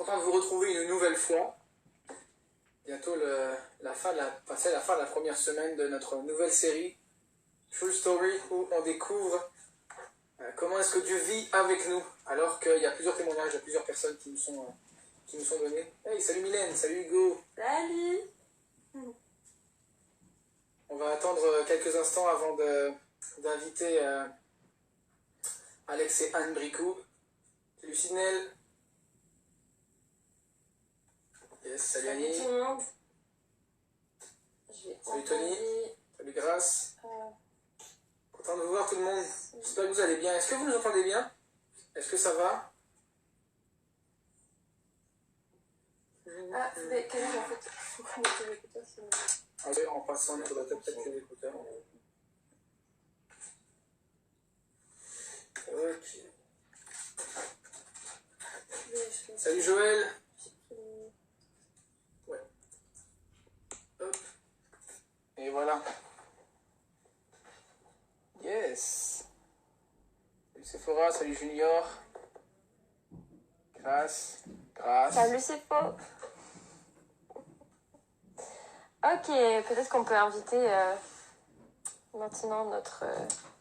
content de vous retrouver une nouvelle fois. Bientôt la fin de la première semaine de notre nouvelle série True Story où on découvre comment est-ce que Dieu vit avec nous alors qu'il y a plusieurs témoignages, il y a plusieurs personnes qui nous sont donnés. Hey, salut Mylène, salut Hugo. Salut. On va attendre quelques instants avant d'inviter Alex et Anne Bricou. Salut Sidnel. Yes, salut Annie. Salut tout le monde. Salut Tony. Salut Grace. Content de vous voir tout le monde. J'espère que vous allez bien. Est-ce que vous nous entendez bien? Est-ce que ça va? Ah, mais quand même, en fait, faut qu'on mette les écouteurs sinon. Ah oui, en passant, il faudrait peut-être les écouteurs. Ok. Salut Joël. Ouais. Hop. Et voilà. Yes. Salut Sephora, salut Junior. Grâce. Salut, c'est faux. Ok, peut-être qu'on peut inviter maintenant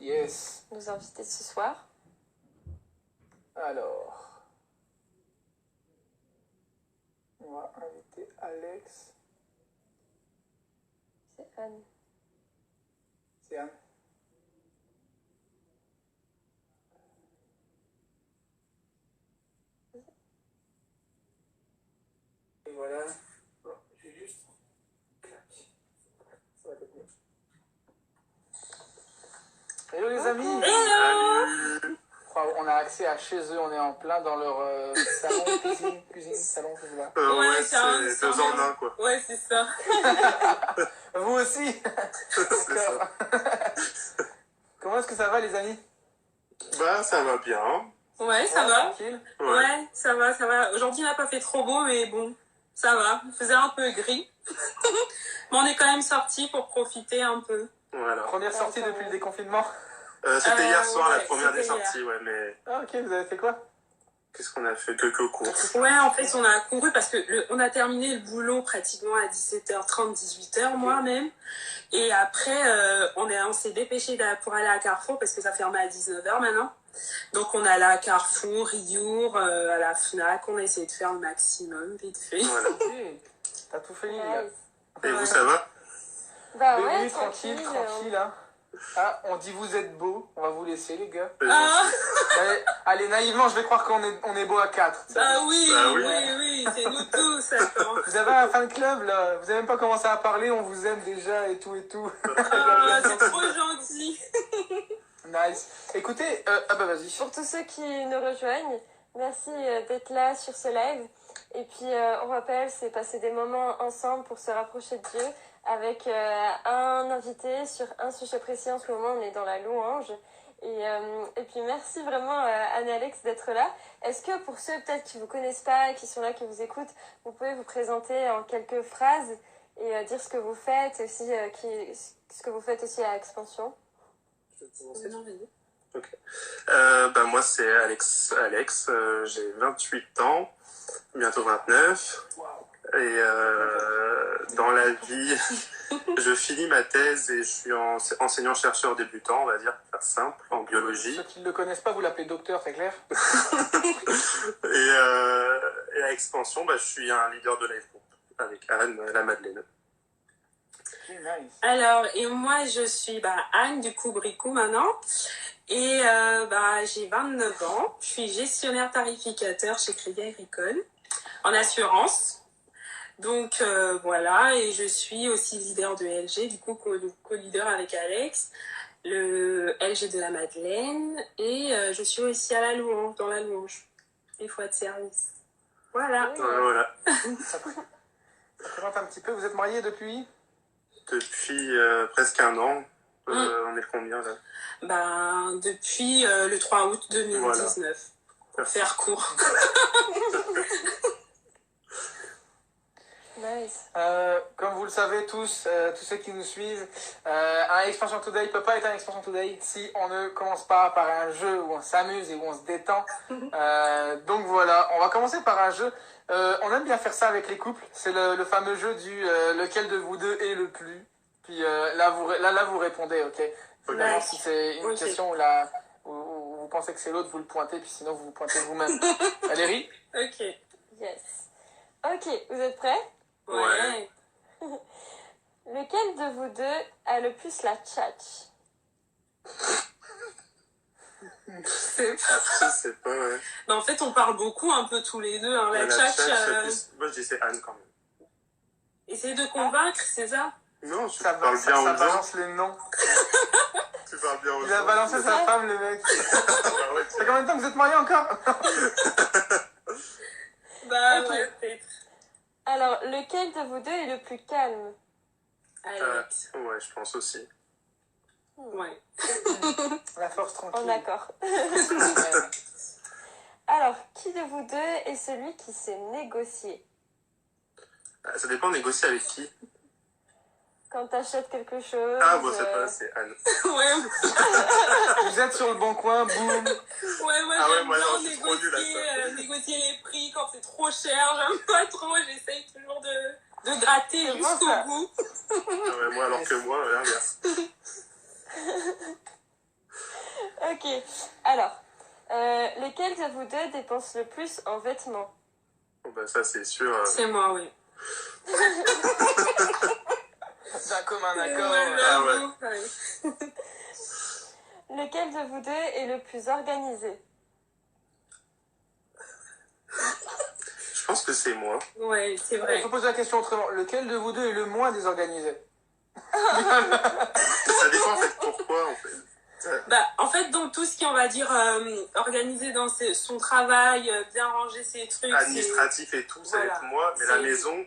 Yes. nos invités de ce soir. Alors, on va inviter Alex. C'est Anne. C'est Anne. Et voilà. Bon, j'ai juste... Ça va être mieux. Hello les amis. Hello. On a accès à chez eux, on est en plein dans leur salon, cuisine, salon, je sais pas. Ouais, c'est deux en un, quoi. Ouais, c'est ça. Vous aussi. D'accord. Comment est-ce que ça va les amis? Bah, ça va bien. Ouais, ça va. Tranquille. Ouais, ça va. Aujourd'hui, il n'a pas fait trop beau, mais bon, ça va. Il faisait un peu gris. Mais on est quand même sortis pour profiter un peu. Voilà. Première sortie depuis le déconfinement. C'était hier soir, ouais, la première des c'était hier. sorties, ouais, mais Ah ok, vous avez fait quoi? qu'est-ce qu'on a fait? Quelques courses. Ouais, en fait, on a couru parce que on a terminé le boulot pratiquement à 17h30, 18h, moi-même. Et après, on s'est dépêché pour aller à Carrefour parce que ça fermait à 19h maintenant. Donc, on est allé à Carrefour, Riour, à la Fnac. On a essayé de faire le maximum, vite fait. Voilà. Ok, t'as tout fait Lily. Et vous, ça va? Bah Mais ouais, oui, tranquille, hein. Ah, on dit vous êtes beaux, on va vous laisser les gars. Ah, Allez, naïvement, je vais croire qu'on est beau à 4. bah oui, Bah oui. oui, c'est nous tous, attends. Vous avez un fan club là, vous avez même pas commencé à parler, on vous aime déjà et tout. Ah, c'est trop gentil. Nice. Écoutez, bah vas-y. Pour tous ceux qui nous rejoignent, merci d'être là sur ce live. Et puis, on rappelle, c'est passer des moments ensemble pour se rapprocher de Dieu avec un invité sur un sujet précis. En ce moment, on est dans la louange. Et puis, merci vraiment, Anne et Alex, d'être là. Est-ce que pour ceux peut-être qui ne vous connaissent pas, qui sont là, qui vous écoutent, vous pouvez vous présenter en quelques phrases et dire ce que vous faites, aussi, ce que vous faites aussi à Expansion? Ok. Bah, moi, c'est Alex. J'ai 28 ans, bientôt 29. Wow. Et dans la vie, je finis ma thèse et je suis enseignant-chercheur débutant, on va dire, pour faire simple, en biologie. Ceux qui ne le connaissent pas, vous l'appelez docteur, c'est clair? Et à Expansion, bah, je suis un leader de life group avec Anne, la Madeleine. Okay, nice. Alors, et moi, je suis Anne, du coup, Bricou maintenant. Et j'ai 29 ans. Je suis gestionnaire tarificateur chez Crédit Agricole en assurance. Donc, voilà. Et je suis aussi leader de LG, du coup, co-leader avec Alex, le LG de la Madeleine. Et je suis aussi à la louange, dans la louange, des fois de service. Voilà. Voilà. Ça présente un petit peu, vous êtes mariés depuis? Depuis presque un an. On est le combien là? Depuis le 3 août 2019. Voilà. Pour faire court. Nice. Comme vous le savez tous, tous ceux qui nous suivent, un Expansion Today ne peut pas être un Expansion Today si on ne commence pas par un jeu où on s'amuse et où on se détend. Donc voilà, on va commencer par un jeu. On aime bien faire ça avec les couples. C'est le fameux jeu du lequel de vous deux est le plus. Puis là, vous répondez, ok. Évidemment, si c'est une question où vous pensez que c'est l'autre, vous le pointez, puis sinon vous vous pointez vous-même. Valérie? Ok. Yes. Ok, vous êtes prêts? Ouais. Lequel de vous deux a le plus la tchatch? Je sais pas. Je sais pas, ouais. Mais en fait, on parle beaucoup un peu tous les deux. Hein. La La tchatch, tchatch, moi je dis c'est Anne quand même. essaye de convaincre, c'est ça? Non, tu Ça parles bien aux gens. balance les noms. Tu parles bien aux gens. Il a balancé sa femme, le mec. Bah ouais, Ça fait combien de temps que vous êtes mariés encore? Bah Ok. ouais, peut-être. Alors, lequel de vous deux est le plus calme? Alex. ouais, je pense aussi. Ouais. La force En tranquille. accord. Alors, qui de vous deux est celui qui sait négocier? Ça dépend, négocier avec qui. Quand t'achètes quelque chose... Ah, bon, c'est pas, c'est Anne. Ouais, Vous êtes sur le bon coin, boum. ouais, moi Ah ouais, j'aime moi, bien non, je suis trop nulle à ça. négocier les prix quand c'est trop cher. J'aime pas trop, j'essaye toujours de gratter C'est bon, jusqu'au ça. bout. Ah ouais, moi, alors que moi, l'inverse. Ok. Alors, lequel de vous deux dépense le plus en vêtements? Bon, bah, ça, c'est sûr. C'est moi, oui. D'un commun accord. Ouais, Ah ouais. j'avoue, ouais. Lequel de vous deux est le plus organisé? Je pense que c'est moi. Ouais, c'est Il vrai. faut poser la question autrement. Lequel de vous deux est le moins désorganisé? Ça dépend, en fait, pourquoi, en fait. Bah, en fait, donc tout ce qui, on va dire, organisé dans son travail, bien ranger ses trucs. Administratif et tout, ça va être moi, mais la C'est- maison,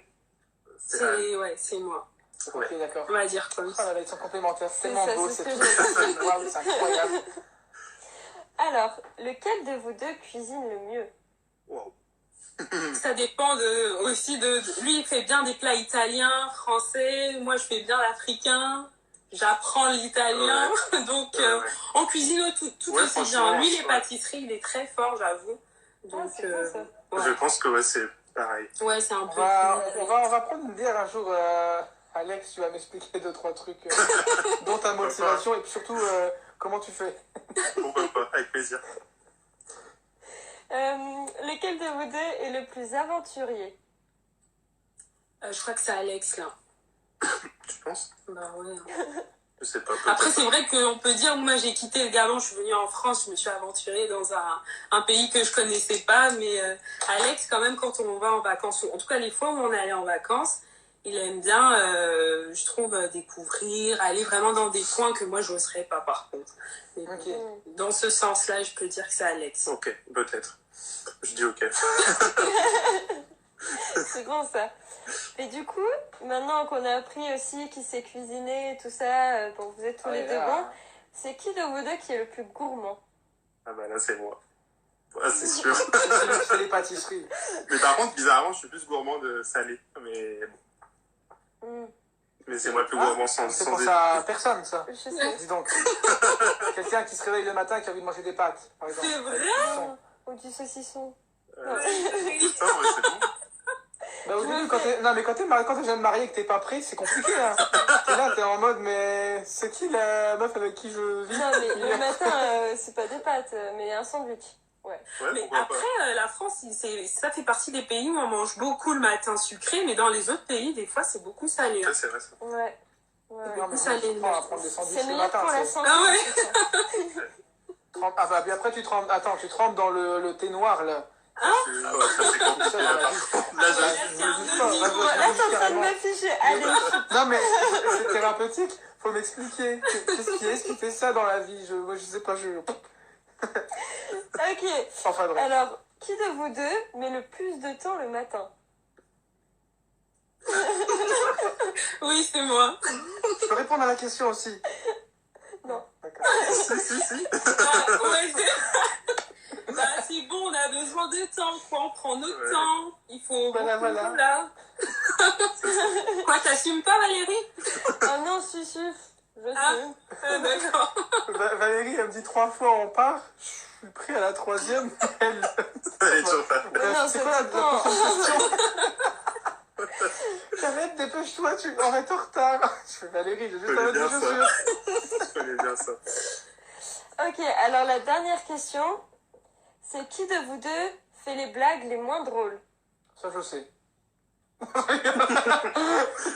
c'est Anne. C'est moi. Ouais. Ok, d'accord. On va dire comme Oh ça. là là, ils sont complémentaires. C'est C'est tellement ça, beau, c'est c'est ce tout. que Waouh, c'est incroyable. Alors, lequel de vous deux cuisine le mieux? Wow. Ça dépend aussi de... Lui, il fait bien des plats italiens, français. Moi, je fais bien l'africain. J'apprends l'italien. Donc, Ouais, ouais. en cuisine, tout Ouais, aussi franchement, bien. Lui, les ouais. pâtisseries, il est très fort, j'avoue. Donc, c'est bon, ça. ouais. Je pense que ouais, c'est pareil. Ouais, c'est un On peu... va prendre une bière un jour. Alex, tu vas m'expliquer 2-3 trucs dont ta motivation et puis surtout comment tu fais. Pourquoi pas, avec plaisir. Lequel de vous deux est le plus aventurier? Je crois que c'est Alex, là. Tu penses? Bah ouais. Je sais pas. Après, peut-être. c'est vrai qu'on peut dire, moi j'ai quitté le Gabon, je suis venue en France, je me suis aventurée dans un pays que je connaissais pas, mais Alex, quand même, quand on va en vacances, en tout cas les fois où on est allé en vacances, il aime bien, je trouve, découvrir, aller vraiment dans des coins que moi je n'oserais pas par contre. Mais Ok. dans ce sens-là, je peux dire que c'est Alex. Ok, peut-être. Je dis ok. C'est bon, ça. Et du coup, maintenant qu'on a appris aussi qui sait cuisiner et tout ça, bon, vous êtes tous les deux bons, c'est qui de vous deux qui est le plus gourmand? Ah bah là, c'est moi. Ouais, c'est sûr. C'est les pâtisseries. Mais par contre, bizarrement, je suis plus gourmand de salé. Hmm, Mais c'est moi le plus gourmand sans C'est sans pour dé- ça à personne, ça. je sais. Dis donc. Quelqu'un qui se réveille le matin et qui a envie de manger des pâtes, par exemple. C'est vrai? Saucisson. Ou du saucisson. Putain, ouais, c'est bon. Bah, au début, quand t'es jeune marié et que t'es pas prêt, c'est compliqué. Hein. T'es là, t'es en mode, mais c'est qui la meuf avec qui je vis? Non, mais le matin, c'est pas des pâtes, mais un sandwich. Ouais, Mais pourquoi après, pas. la France, ça fait partie des pays où on mange beaucoup le matin sucré, mais dans les autres pays, des fois, c'est beaucoup salé. Ça, c'est vrai, ça. Ouais. Ouais. Non, mais Ça, je les prends à prendre des C'est sandwichs le meilleur matin. pour la c'est- santé. Ah ouais? Ah bah, puis après, tu trempes dans le thé noir, là. Ouais, ça, c'est compliqué. Ça, dans la vie. Là, Ah, je... c'est un je- autre niveau. je- Là, t'es en train de m'afficher. Allez. Non, mais c'est thérapeutique. Faut m'expliquer. Qu'est-ce qui fait ça dans la vie? Moi, je sais pas. Ok. Enfin, bref. Alors, qui de vous deux met le plus de temps le matin? Oui, c'est moi. Je peux répondre à la question aussi. Non. D'accord. Si. Ouais, bah, c'est bon, on a besoin de temps, quoi. On prend notre Ouais. temps. Il faut... Voilà, voilà. Voilà. Quoi, t'assumes pas, Valérie? Oh non, si, je Ah. sais. D'accord. Valérie, elle me dit 3 fois on part. Je suis prêt à la 3e. Elle... Elle est toujours pas. Mais non, c'est ça quoi la dépend. prochaine question? J'arrête, dépêche-toi, on va être en retard. Je fais Valérie, j'ai Je juste à connais mettre des bien ça. chaussures. Je connais bien ça. Ok, alors la dernière question, c'est qui de vous deux fait les blagues les moins drôles? Ça, je sais.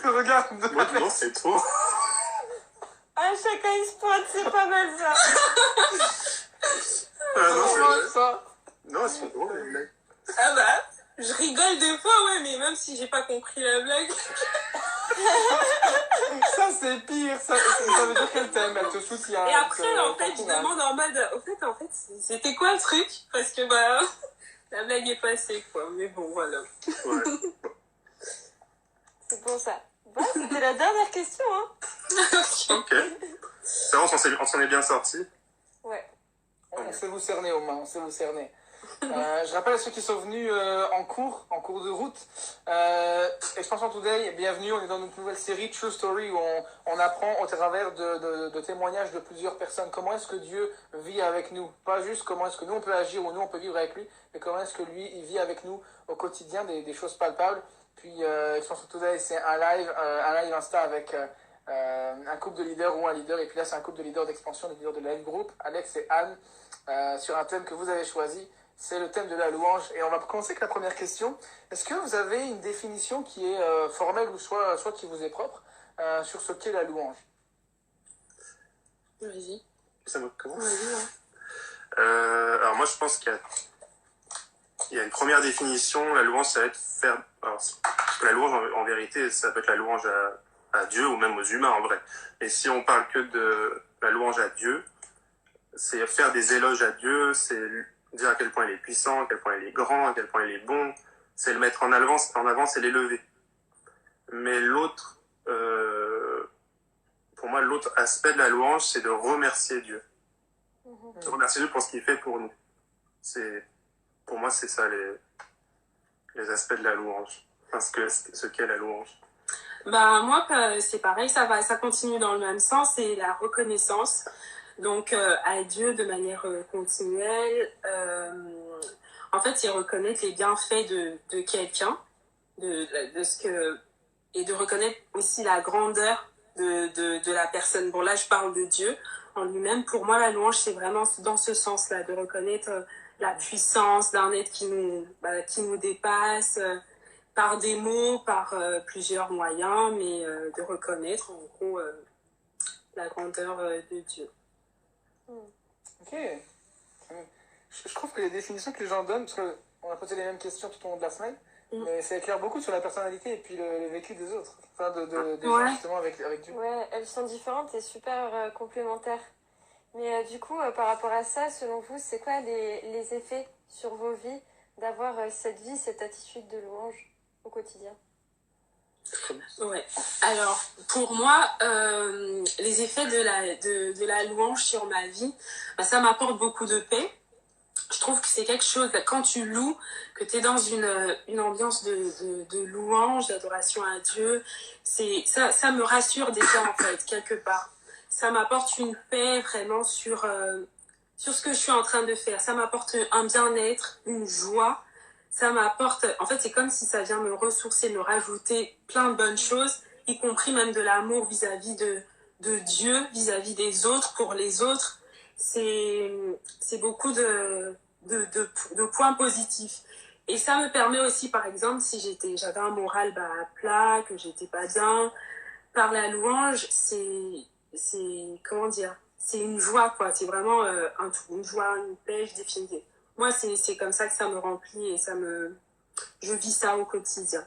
Regarde. Moi, non, c'est toi. Ah, chacun il se pointe, c'est pas mal ça. Ah, non, c'est vrai. ça. Non, elles sont drôles, les mecs. Ah bah, je rigole des fois, ouais, mais même si j'ai pas compris la blague. Ça, c'est pire. Ça veut dire qu'elle t'aime, elle te soutient. Et après, elle te- en fait, je t'encourage. demande en mode, en fait, c'était quoi le truc? Parce que, bah, la blague est passée, quoi. Mais bon, voilà. Ouais. C'est pour ça. Bah, c'était la dernière question, hein. Ok. Ça va, on s'en est bien sorti. Ouais. On sait vous cerner aux mains, on sait vous cerner. Je rappelle à ceux qui sont venus en cours de route. Expansion Today, bienvenue, on est dans notre nouvelle série True Story où on apprend au travers de témoignages de plusieurs personnes comment est-ce que Dieu vit avec nous. Pas juste comment est-ce que nous on peut agir ou nous on peut vivre avec lui, mais comment est-ce que lui il vit avec nous au quotidien, des choses palpables. Puis Expansion Today c'est un live Insta avec un couple de leaders ou un leader, et puis là c'est un couple de leaders d'expansion, des leaders de live group, Alex et Anne, sur un thème que vous avez choisi. C'est le thème de la louange. Et on va commencer avec la première question. Est-ce que vous avez une définition qui est formelle ou soit qui vous est propre sur ce qu'est la louange? Vas-y. Ça me commence. Vas-y, ouais. Alors moi, je pense qu'il y a une première définition. La louange, ça va être faire... Alors, parce que la louange, en vérité, ça peut être la louange à Dieu ou même aux humains, en vrai. Et si on parle que de la louange à Dieu, c'est faire des éloges à Dieu, c'est dire à quel point il est puissant, à quel point il est grand, à quel point il est bon, c'est le mettre en avant et l'élever. Mais pour moi, l'autre aspect de la louange, c'est de remercier Dieu. De remercier Dieu pour ce qu'il fait pour nous. Pour moi, c'est ça les aspects de la louange. Enfin, ce qu'est la louange. Bah, moi, c'est pareil, ça continue dans le même sens, c'est la reconnaissance. Donc, à Dieu de manière continuelle. En fait, c'est reconnaître les bienfaits de quelqu'un, de ce que, et de reconnaître aussi la grandeur de la personne. Bon, là, je parle de Dieu en lui-même. Pour moi, la louange, c'est vraiment dans ce sens-là, de reconnaître la puissance d'un être qui nous dépasse, par des mots, par plusieurs moyens, mais de reconnaître, en gros, la grandeur de Dieu. Ok. Je trouve que les définitions que les gens donnent, parce qu'on a posé les mêmes questions tout au long de la semaine, mais ça éclaire beaucoup sur la personnalité et puis le vécu des autres. Enfin, des gens justement avec Dieu. Ouais, elles sont différentes et super complémentaires. Mais du coup, par rapport à ça, selon vous, c'est quoi les effets sur vos vies d'avoir cette vie, cette attitude de louange au quotidien? Ouais. Alors, pour moi, les effets de la louange sur ma vie, bah, ça m'apporte beaucoup de paix. Je trouve que c'est quelque chose, quand tu loues, que tu es dans une ambiance de louange, d'adoration à Dieu, ça me rassure déjà, en fait, quelque part. Ça m'apporte une paix vraiment sur ce que je suis en train de faire. Ça m'apporte un bien-être, une joie. Ça m'apporte, en fait, c'est comme si ça vient me ressourcer, me rajouter plein de bonnes choses, y compris même de l'amour vis-à-vis de Dieu, vis-à-vis des autres, pour les autres. C'est beaucoup de points positifs. Et ça me permet aussi, par exemple, si j'avais un moral à plat, que j'étais pas bien, par la louange, comment dire, c'est une joie, quoi. C'est vraiment un tout, une joie, une paix, je définis. Moi, c'est comme ça que ça me remplit et je vis ça au quotidien.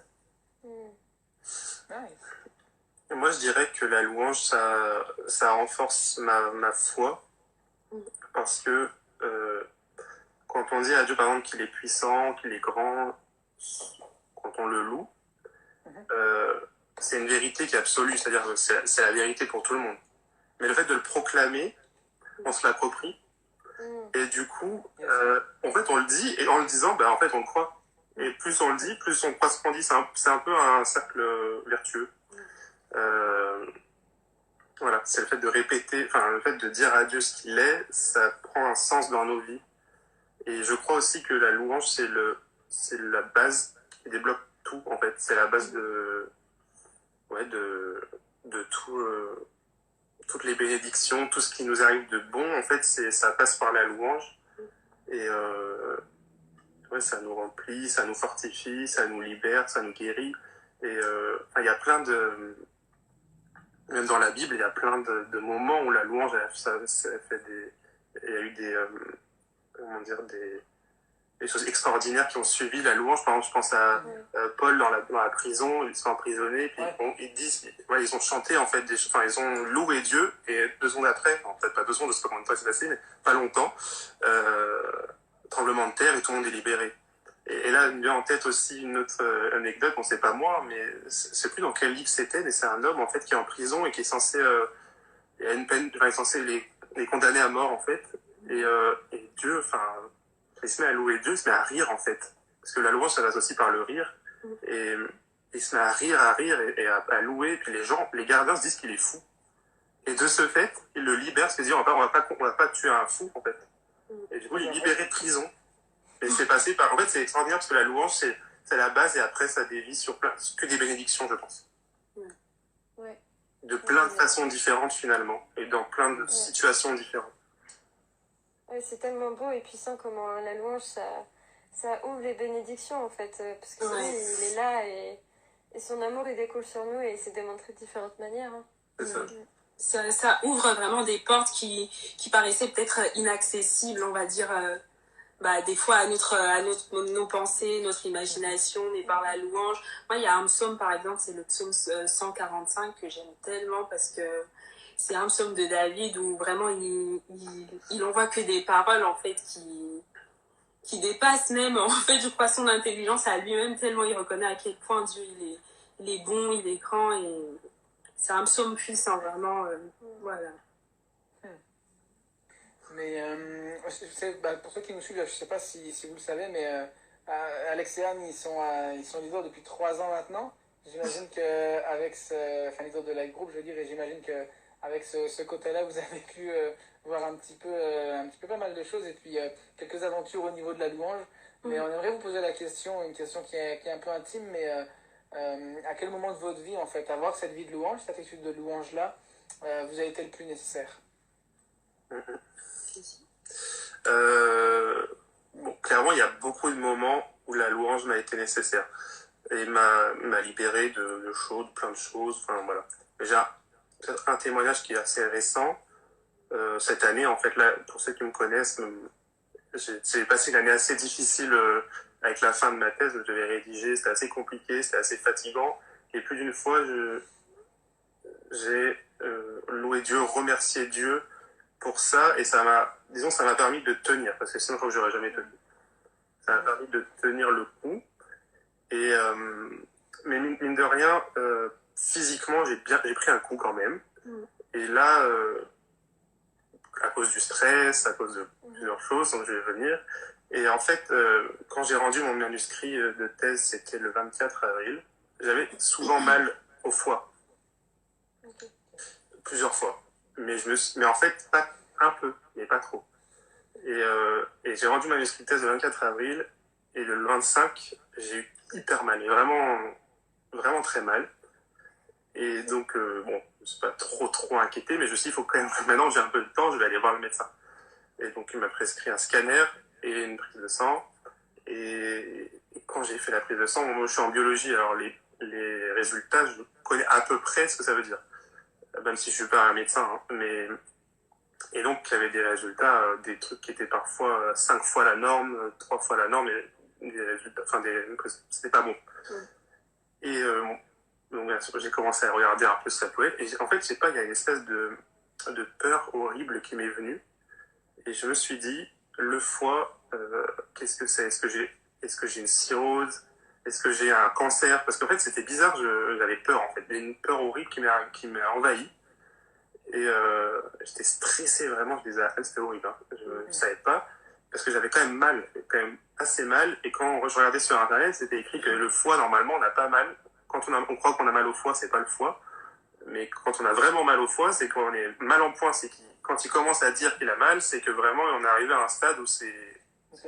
Et moi, je dirais que la louange, ça renforce ma foi. Parce que quand on dit à Dieu, par exemple, qu'il est puissant, qu'il est grand, quand on le loue, c'est une vérité qui est absolue, c'est-à-dire que c'est la vérité pour tout le monde. Mais le fait de le proclamer, on se l'approprie, Et du coup, en fait, on le dit, et en le disant, ben, en fait, on le croit. Et plus on le dit, plus on croit ce qu'on dit. C'est un peu un cercle vertueux. Voilà, c'est le fait de répéter, enfin, le fait de dire à Dieu ce qu'il est, ça prend un sens dans nos vies. Et je crois aussi que la louange, c'est la base qui débloque tout, en fait. C'est la base de tout, toutes les bénédictions, tout ce qui nous arrive de bon, en fait, ça passe par la louange. Et ça nous remplit, ça nous fortifie, ça nous libère, ça nous guérit. Et il y a plein de... Même dans la Bible, il y a plein de moments où la louange, ça fait il y a eu des choses extraordinaires qui ont suivi la louange. Par exemple, je pense à Paul dans la prison, ils sont emprisonnés, puis ils ont chanté, en fait, ils ont loué Dieu, et 2 secondes après, en fait, pas 2 secondes, je sais pas combien de temps c'est passé, mais pas longtemps, tremblement de terre, et tout le monde est libéré. Et là, il me vient en tête aussi une autre anecdote, bon, c'est pas moi, mais je sais plus dans quel livre c'était, mais c'est un homme, en fait, qui est en prison et qui est censé, il a une peine, il est censé les condamner à mort, en fait. Et Dieu, il se met à louer Dieu, il se met à rire, en fait. Parce que la louange, ça passe aussi par le rire. Et il se met à rire et à louer, et puis les gardiens se disent qu'il est fou. Et de ce fait, il le libère, parce qu'ils disent, on va pas tuer un fou, en fait. Et du coup, il est libéré de prison. Et c'est passé par... En fait, c'est extraordinaire parce que la louange, c'est la base et après, ça dévie sur que des bénédictions, je pense. Ouais. De plein de façons différentes, finalement. Et dans plein de situations différentes. Ouais, c'est tellement beau et puissant comment la louange, ça ouvre les bénédictions, en fait. Parce que lui, il est là et son amour, il découle sur nous et il s'est démontré de différentes manières. Hein. C'est ça. Ça ouvre vraiment des portes qui paraissaient peut-être inaccessibles, on va dire... des fois à nos pensées, notre imagination, mais par la louange. Moi, il y a un psaume, par exemple, c'est le psaume 145 que j'aime tellement parce que c'est un psaume de David où vraiment il envoie que des paroles, en fait, qui dépassent même, en fait, je crois, son intelligence à lui-même, tellement il reconnaît à quel point Dieu, il est bon, il est grand, et c'est un psaume puissant, vraiment, voilà. Mais pour ceux qui nous suivent, je ne sais pas si vous le savez, mais Alex et Anne, ils sont leaders depuis 3 ans maintenant. J'imagine qu'avec leader de Light Group, je veux dire, et j'imagine qu'avec ce côté-là, vous avez pu voir un petit peu pas mal de choses et puis quelques aventures au niveau de la louange. Mais on aimerait vous poser une question qui est un peu intime, mais à quel moment de votre vie, en fait, avoir cette vie de louange, cette attitude de louange-là, vous a été le plus nécessaire? Clairement, il y a beaucoup de moments où la louange m'a été nécessaire et m'a libéré de choses, plein de choses. Enfin voilà. Déjà, un témoignage qui est assez récent. Cette année, en fait, là, pour ceux qui me connaissent, j'ai passé une année assez difficile avec la fin de ma thèse. Je devais rédiger, c'était assez compliqué, c'était assez fatigant. Et plus d'une fois, j'ai loué Dieu, remercié Dieu pour ça, et ça m'a permis de tenir, parce que sinon je crois que j'aurais jamais tenu. Ça m'a permis de tenir le coup, et mais mine de rien, physiquement j'ai pris un coup quand même, et là, à cause du stress, à cause de plusieurs choses, donc je vais revenir, et en fait, quand j'ai rendu mon manuscrit de thèse, c'était le 24 avril, j'avais souvent mal au foie, plusieurs fois. Mais en fait, pas un peu, mais pas trop. Et j'ai rendu ma manuscrit de thèse le 24 avril, et le 25, j'ai eu hyper mal, mais vraiment, vraiment très mal. Et donc, je ne suis pas trop inquiété, mais je me suis dit, il faut quand même, maintenant j'ai un peu de temps, je vais aller voir le médecin. Et donc, il m'a prescrit un scanner et une prise de sang. Et quand j'ai fait la prise de sang, moi je suis en biologie, alors les résultats, je connais à peu près ce que ça veut dire. Même si je suis pas un médecin, hein, et donc il y avait des résultats, des trucs qui étaient parfois 5 fois la norme, 3 fois la norme, et des résultats, c'était pas bon. Et donc bien sûr, j'ai commencé à regarder un peu ce que ça pouvait être, et en fait, je sais pas, il y a une espèce de peur horrible qui m'est venue, et je me suis dit, le foie, qu'est-ce que c'est? Est-ce que j'ai une cirrhose? Est-ce que j'ai un cancer? Parce qu'en fait, c'était bizarre, j'avais peur, en fait. Il y a une peur horrible qui m'a envahi. Et j'étais stressé, vraiment. Je disais à elle, c'était horrible. Hein. ne savais pas, parce que j'avais quand même assez mal, et quand je regardais sur internet, c'était écrit que le foie, normalement, on n'a pas mal. Quand on croit qu'on a mal au foie, c'est pas le foie. Mais quand on a vraiment mal au foie, c'est quand on est mal en point, c'est quand il commence à dire qu'il a mal, c'est que vraiment on est arrivé à un stade où c'est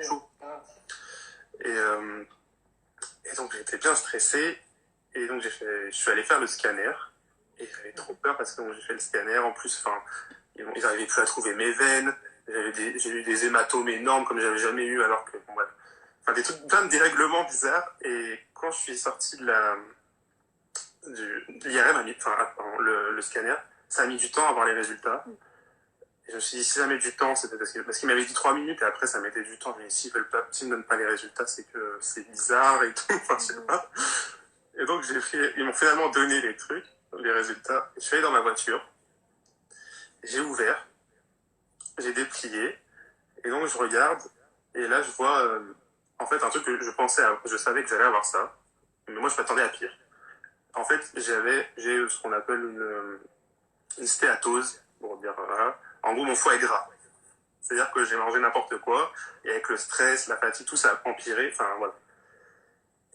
chaud. Et donc j'étais bien stressé, et donc je suis allé faire le scanner, et j'avais trop peur parce que j'ai fait le scanner, en plus, ils n'arrivaient plus à trouver mes veines, j'ai eu des hématomes énormes comme j'avais jamais eu, alors que, bon, bref. Des trucs, plein de dérèglements bizarres, et quand je suis sorti de l'IRM, le scanner, ça a mis du temps à avoir les résultats. Et je me suis dit, si ça met du temps, c'était parce qu'il m'avait dit 3 minutes, et après ça mettait du temps. Mais s'ils ne me donnent pas les résultats, c'est que c'est bizarre et tout, enfin, je sais pas. Et donc, ils m'ont finalement donné les résultats. Je suis allé dans ma voiture, j'ai ouvert, j'ai déplié, et donc je regarde, et là je vois, en fait, un truc que je savais que j'allais avoir ça, mais moi je m'attendais à pire. En fait, j'ai eu ce qu'on appelle une stéatose, pour dire, voilà. En gros, mon foie est gras. C'est-à-dire que j'ai mangé n'importe quoi, et avec le stress, la fatigue, tout ça a empiré, enfin voilà.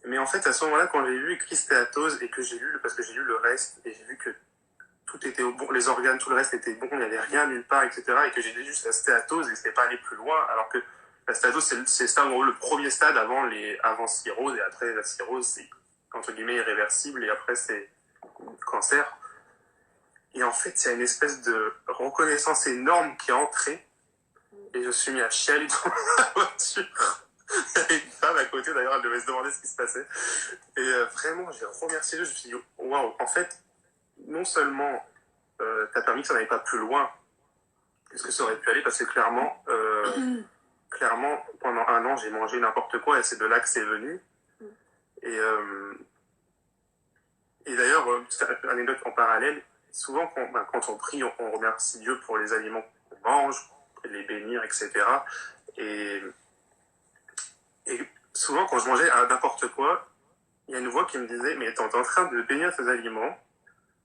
Mais en fait, à ce moment-là, quand j'ai lu écrit stéatose, et que parce que j'ai lu le reste, et j'ai vu que tout était bon, les organes, tout le reste était bon, il n'y avait rien nulle part, etc., et que j'ai lu juste la stéatose, et c'était pas allé plus loin, alors que la stéatose, c'est ça, en gros, le premier stade avant cirrhose, et après la cirrhose, c'est entre guillemets irréversible, et après c'est cancer. Et en fait, il y a une espèce de reconnaissance énorme qui est entrée, et je me suis mis à chialer dans la voiture. Il y avait une femme à côté, d'ailleurs, elle devait se demander ce qui se passait. Et vraiment, j'ai remercié Dieu, je me suis dit, waouh, en fait, non seulement t'as permis que ça n'aille pas plus loin que ce que ça aurait pu aller, parce que clairement, pendant 1 an, j'ai mangé n'importe quoi, et c'est de là que c'est venu. Et d'ailleurs, petite anecdote en parallèle, souvent quand on prie, on remercie Dieu pour les aliments qu'on mange, les bénir, etc. Et souvent, quand je mangeais n'importe quoi, il y a une voix qui me disait, mais t'es en train de bénir ces aliments,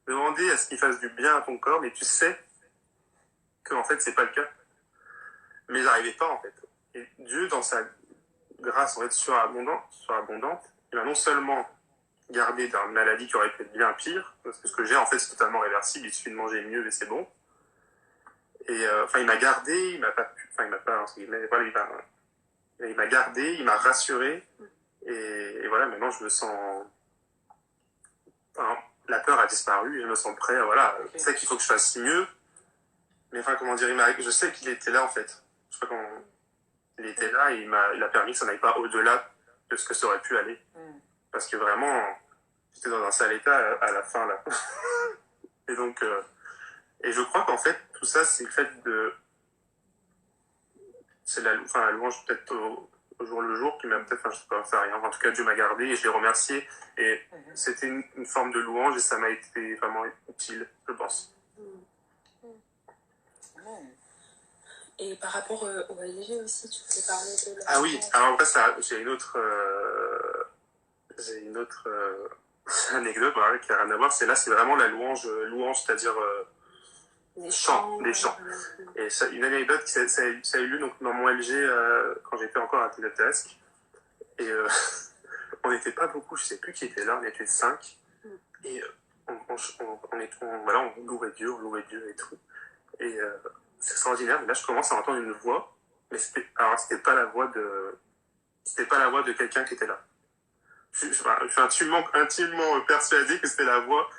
demander à ce qu'ils fassent du bien à ton corps, mais tu sais que en fait, c'est pas le cas. Mais j'arrivais pas, en fait. Et Dieu, dans sa grâce, en fait, surabondante, il m'a non seulement gardé d'une maladie qui aurait pu être bien pire, parce que ce que j'ai, en fait, c'est totalement réversible, il suffit de manger mieux et c'est bon. Et il m'a gardé, il m'a gardé, il m'a rassuré, et voilà, maintenant je me sens, la peur a disparu, et je me sens prêt, voilà, je sais qu'il faut que je fasse mieux, mais comment dire, je sais qu'il était là, en fait. Je sais pas comment, il était là, et il a permis que ça n'aille pas au-delà de ce que ça aurait pu aller. Parce que vraiment, j'étais dans un sale état à la fin, là. Et donc, et je crois qu'en fait, tout ça, c'est le fait c'est la louange peut-être au jour le jour qui m'a peut-être, je sais pas, ça rien. En tout cas, Dieu m'a gardé et je l'ai remercié. Et c'était une forme de louange et ça m'a été vraiment utile, je pense. Et par rapport au LG aussi, tu voulais parler de la... Ah oui, alors après, j'ai une autre anecdote qui n'a rien à voir. C'est vraiment la louange, c'est-à-dire des chants. Et une anecdote, ça a eu lieu donc, dans mon LG quand j'étais encore à Télétasque. Et on n'était pas beaucoup, je ne sais plus qui était là, on était 5. Et on louait Dieu et tout. Et c'est extraordinaire, mais là je commence à entendre une voix, mais c'était pas la voix de quelqu'un qui était là. Je suis intimement persuadé que c'était la voix.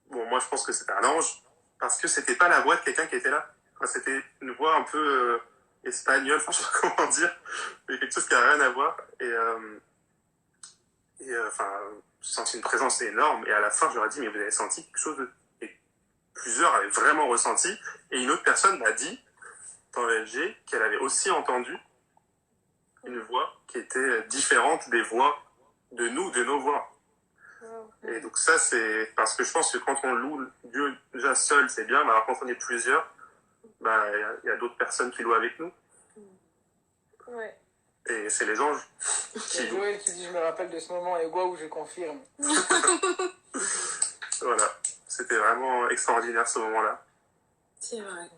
Bon, moi je pense que c'était un ange, parce que c'était pas la voix de quelqu'un qui était là. C'était une voix un peu espagnole, je sais pas comment dire, mais quelque chose qui a rien à voir. Et j'ai senti une présence énorme, et à la fin je leur ai dit, mais vous avez senti quelque chose et plusieurs avaient vraiment ressenti, et une autre personne m'a dit dans le LG qu'elle avait aussi entendu une voix qui était différente des voix de nos voix. Et donc ça, c'est parce que je pense que quand on loue Dieu déjà seul, c'est bien, mais alors quand on est plusieurs, il y a d'autres personnes qui louent avec nous. Ouais. Et c'est les anges qui louent. Joël qui dit, je me rappelle de ce moment, et waouh, je confirme. Voilà, c'était vraiment extraordinaire ce moment-là. C'est vrai.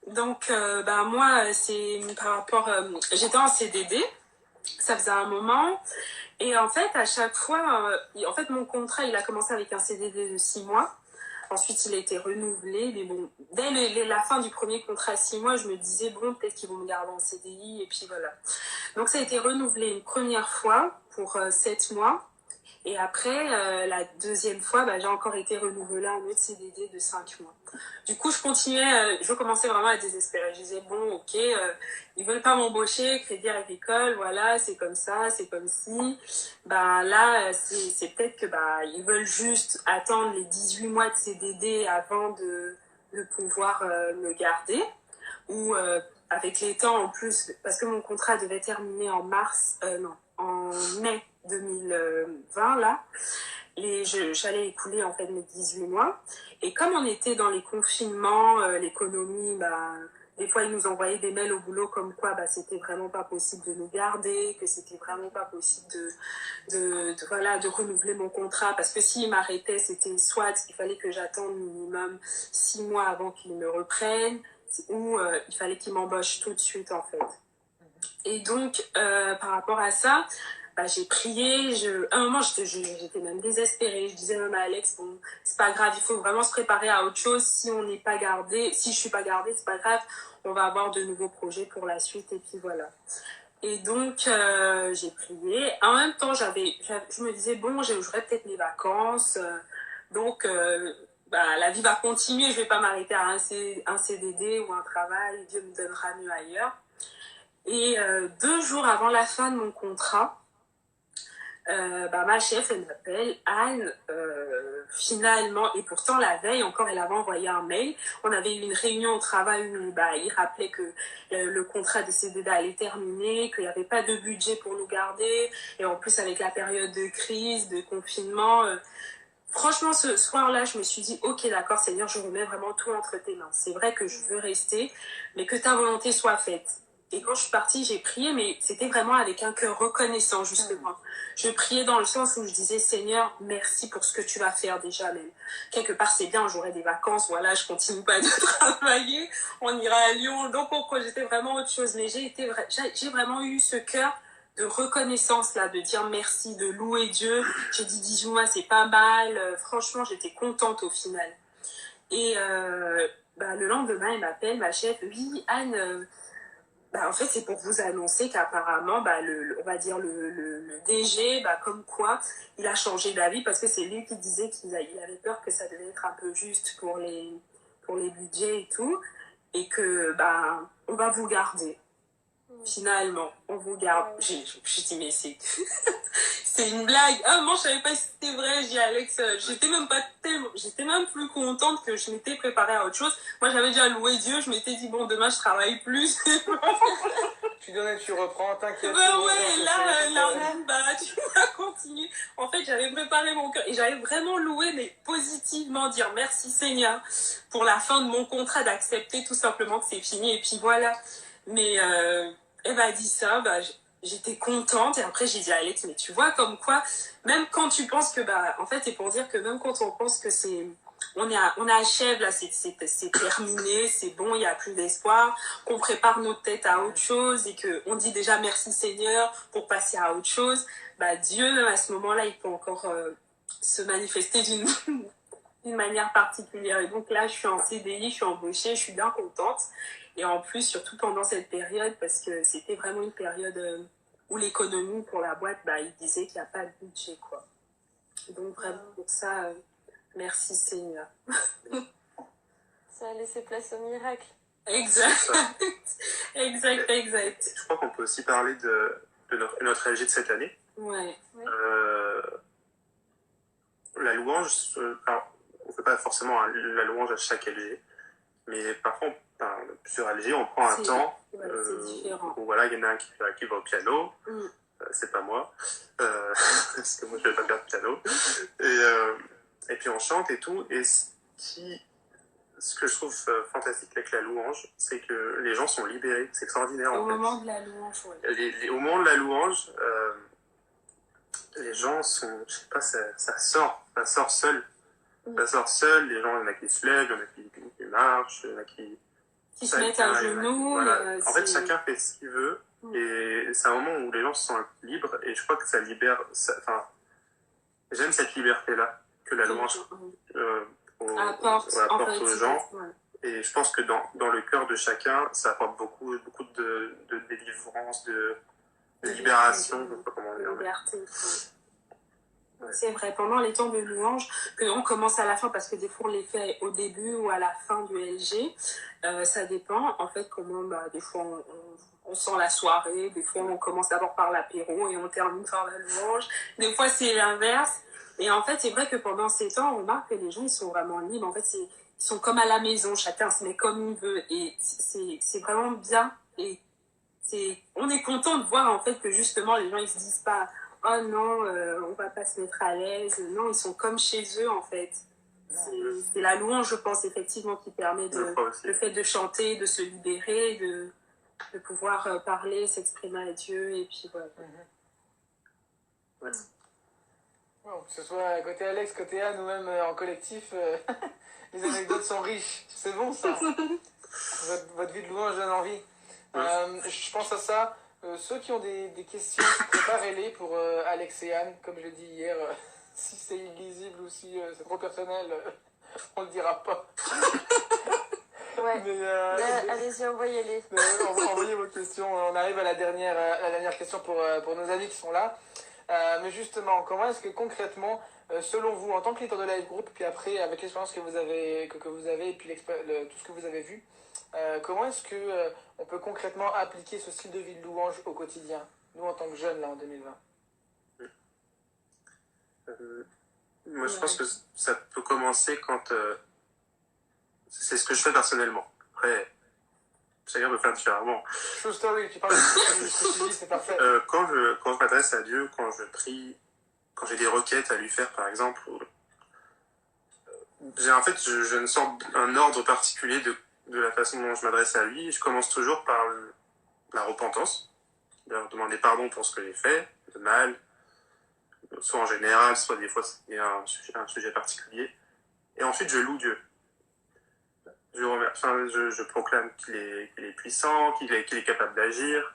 Donc, moi, c'est par rapport... j'étais en CDD, ça faisait un moment. Et en fait, à chaque fois... en fait, mon contrat, il a commencé avec un CDD de 6 mois. Ensuite, il a été renouvelé. Mais bon, dès la fin du premier contrat 6 mois, je me disais, bon, peut-être qu'ils vont me garder en CDI. Et puis voilà. Donc, ça a été renouvelé une première fois pour 7 mois. Et après, la deuxième fois, j'ai encore été renouvelée un autre CDD de 5 mois. Du coup, je commençais vraiment à désespérer. Je disais, bon, ok, ils veulent pas m'embaucher, Crédit Agricole, voilà, c'est comme ça, c'est comme si. Là, c'est peut-être que ils veulent juste attendre les 18 mois de CDD avant de pouvoir me garder. Ou avec les temps en plus, parce que mon contrat devait terminer en mai 2020, là, j'allais écouler en fait mes 18 mois. Et comme on était dans les confinements, l'économie, des fois ils nous envoyaient des mails au boulot comme quoi c'était vraiment pas possible de nous garder, que c'était vraiment pas possible de renouveler mon contrat, parce que s'ils m'arrêtaient, c'était soit il fallait que j'attende minimum 6 mois avant qu'ils me reprennent, ou il fallait qu'ils m'embauchent tout de suite en fait. Et donc par rapport à ça, j'ai prié, à un moment j'étais même désespérée, je disais même à Alex, bon, c'est pas grave, il faut vraiment se préparer à autre chose, si on n'est pas gardé, si je suis pas gardée, c'est pas grave, on va avoir de nouveaux projets pour la suite, et puis voilà. Et donc j'ai prié, en même temps je me disais, bon, j'aurais peut-être mes vacances, donc la vie va continuer, je vais pas m'arrêter à un CDD ou un travail, Dieu me donnera mieux ailleurs. Et 2 jours avant la fin de mon contrat, ma chef, elle m'appelle, Anne, finalement, et pourtant la veille encore, elle avait envoyé un mail. On avait eu une réunion au travail où il rappelait que le contrat de CDD allait terminer, qu'il n'y avait pas de budget pour nous garder, et en plus avec la période de crise, de confinement... franchement, ce soir-là, je me suis dit, ok, d'accord, Seigneur, je remets vraiment tout entre tes mains. C'est vrai que je veux rester, mais que ta volonté soit faite. Et quand je suis partie, j'ai prié, mais c'était vraiment avec un cœur reconnaissant, justement. Je priais dans le sens où je disais, Seigneur, merci pour ce que tu vas faire déjà même. Quelque part, c'est bien, j'aurai des vacances, voilà, je continue pas de travailler, on ira à Lyon. Donc, on projetait vraiment autre chose. Mais j'ai vraiment eu ce cœur de reconnaissance là, de dire merci, de louer Dieu. J'ai dit 18 mois, c'est pas mal. Franchement, j'étais contente au final. Et le lendemain, elle m'appelle, ma chef, oui, Anne, en fait, c'est pour vous annoncer qu'apparemment, on va dire le DG, comme quoi, il a changé d'avis parce que c'est lui qui disait qu'il avait peur que ça devait être un peu juste pour les budgets et tout, et que on va vous garder. Finalement, on vous garde. J'ai dit, mais c'est une blague. Ah, moi, je savais pas si c'était vrai. J'ai dit, Alex, j'étais même plus contente que je m'étais préparée à autre chose. Moi, j'avais déjà loué Dieu. Je m'étais dit, bon, demain, je travaille plus. Tu donnes et tu reprends, t'inquiète. Tu vas continuer. En fait, j'avais préparé mon cœur et j'avais vraiment loué, mais positivement, dire merci Seigneur pour la fin de mon contrat, d'accepter tout simplement que c'est fini. Et puis voilà. Mais elle m'a dit ça, j'étais contente. Et après, j'ai dit à Alex, mais tu vois, comme quoi, même quand tu penses que, en fait, c'est pour dire que même quand on pense que on achève, là, c'est terminé, c'est bon, il n'y a plus d'espoir, qu'on prépare notre tête à autre chose et qu'on dit déjà merci Seigneur pour passer à autre chose, Dieu, même à ce moment-là, il peut encore se manifester d'une manière particulière. Et donc là, je suis en CDI, je suis embauchée, je suis bien contente. Et en plus, surtout pendant cette période, parce que c'était vraiment une période où l'économie pour la boîte, il disait qu'il n'y a pas de budget, quoi. Donc vraiment, pour ça, merci Seigneur. Ça a laissé place au miracle. Exact. Exact. Je crois qu'on peut aussi parler de notre LG de cette année. Ouais. La louange, alors, on ne fait pas forcément la louange à chaque LG, mais parfois, sur LG, on prend un temps où voilà, il y en a un qui va au piano, c'est pas moi, parce que moi je ne vais pas faire de piano, et puis on chante et tout, et ce que je trouve fantastique avec la louange, c'est que les gens sont libérés, c'est extraordinaire en fait. Au moment de la louange, ouais. Au moment de la louange, les gens sont, je sais pas, ça sort seul. Ça sort seul, les gens, il y en a qui se lèvent, il y en a qui marchent, il y en a qui qui se mettent à genoux. Voilà. En fait, chacun fait ce qu'il veut. Et c'est un moment où les gens se sentent libres. Et je crois que ça libère... Enfin, j'aime cette liberté-là que la louange apporte aux gens. Ouais. Et je pense que dans le cœur de chacun, ça apporte beaucoup de délivrance, de libération. Je sais pas comment dire. Liberté. Ouais. C'est vrai, pendant les temps de louange, on commence à la fin, parce que des fois on les fait au début ou à la fin du LG, ça dépend. En fait, comment, des fois on sent la soirée, des fois on commence d'abord par l'apéro et on termine par la louange. Des fois c'est l'inverse. Et en fait, c'est vrai que pendant ces temps, on remarque que les gens, ils sont vraiment libres. En fait, ils sont comme à la maison, chacun se met comme il veut. Et c'est vraiment bien. Et on est content de voir, en fait, que justement, les gens, ils se disent pas, oh non, on va pas se mettre à l'aise. Non, ils sont comme chez eux, en fait. C'est la louange, je pense, effectivement, qui permet le fait de chanter, de se libérer, de pouvoir parler, s'exprimer à Dieu. Et puis, voilà. Ouais. Bon, que ce soit côté Alex, côté Anne ou même en collectif, les anecdotes sont riches. C'est bon ça. Votre vie de louange donne envie. Je pense à ça. Ceux qui ont des questions, préparez-les pour Alex et Anne. Comme je l'ai dit hier, si c'est illisible ou si c'est trop personnel, on le dira pas. Ouais. Mais, allez-y, envoyez-les. Envoyez vos questions. On arrive à la dernière question pour nos amis qui sont là. Mais justement, comment est-ce que concrètement, selon vous, en tant que leader de live group, puis après, avec l'expérience que vous avez, et puis tout ce que vous avez vu, comment est-ce que on peut concrètement appliquer ce style de vie de louange au quotidien, nous en tant que jeunes, là, en 2020? Moi, je pense que ça peut commencer quand... c'est ce que je fais personnellement. Après, chacun peut faire différemment. True story, tu parles de ce que tu dis, c'est parfait. Quand je m'adresse à Dieu, quand je prie, quand j'ai des requêtes à lui faire, par exemple, je ne sors un ordre particulier de la façon dont je m'adresse à lui. Je commence toujours par la repentance, leur demander pardon pour ce que j'ai fait, de mal, soit en général, soit des fois c'est un sujet particulier. Et ensuite, je loue Dieu. Je proclame qu'il est puissant, qu'il est capable d'agir,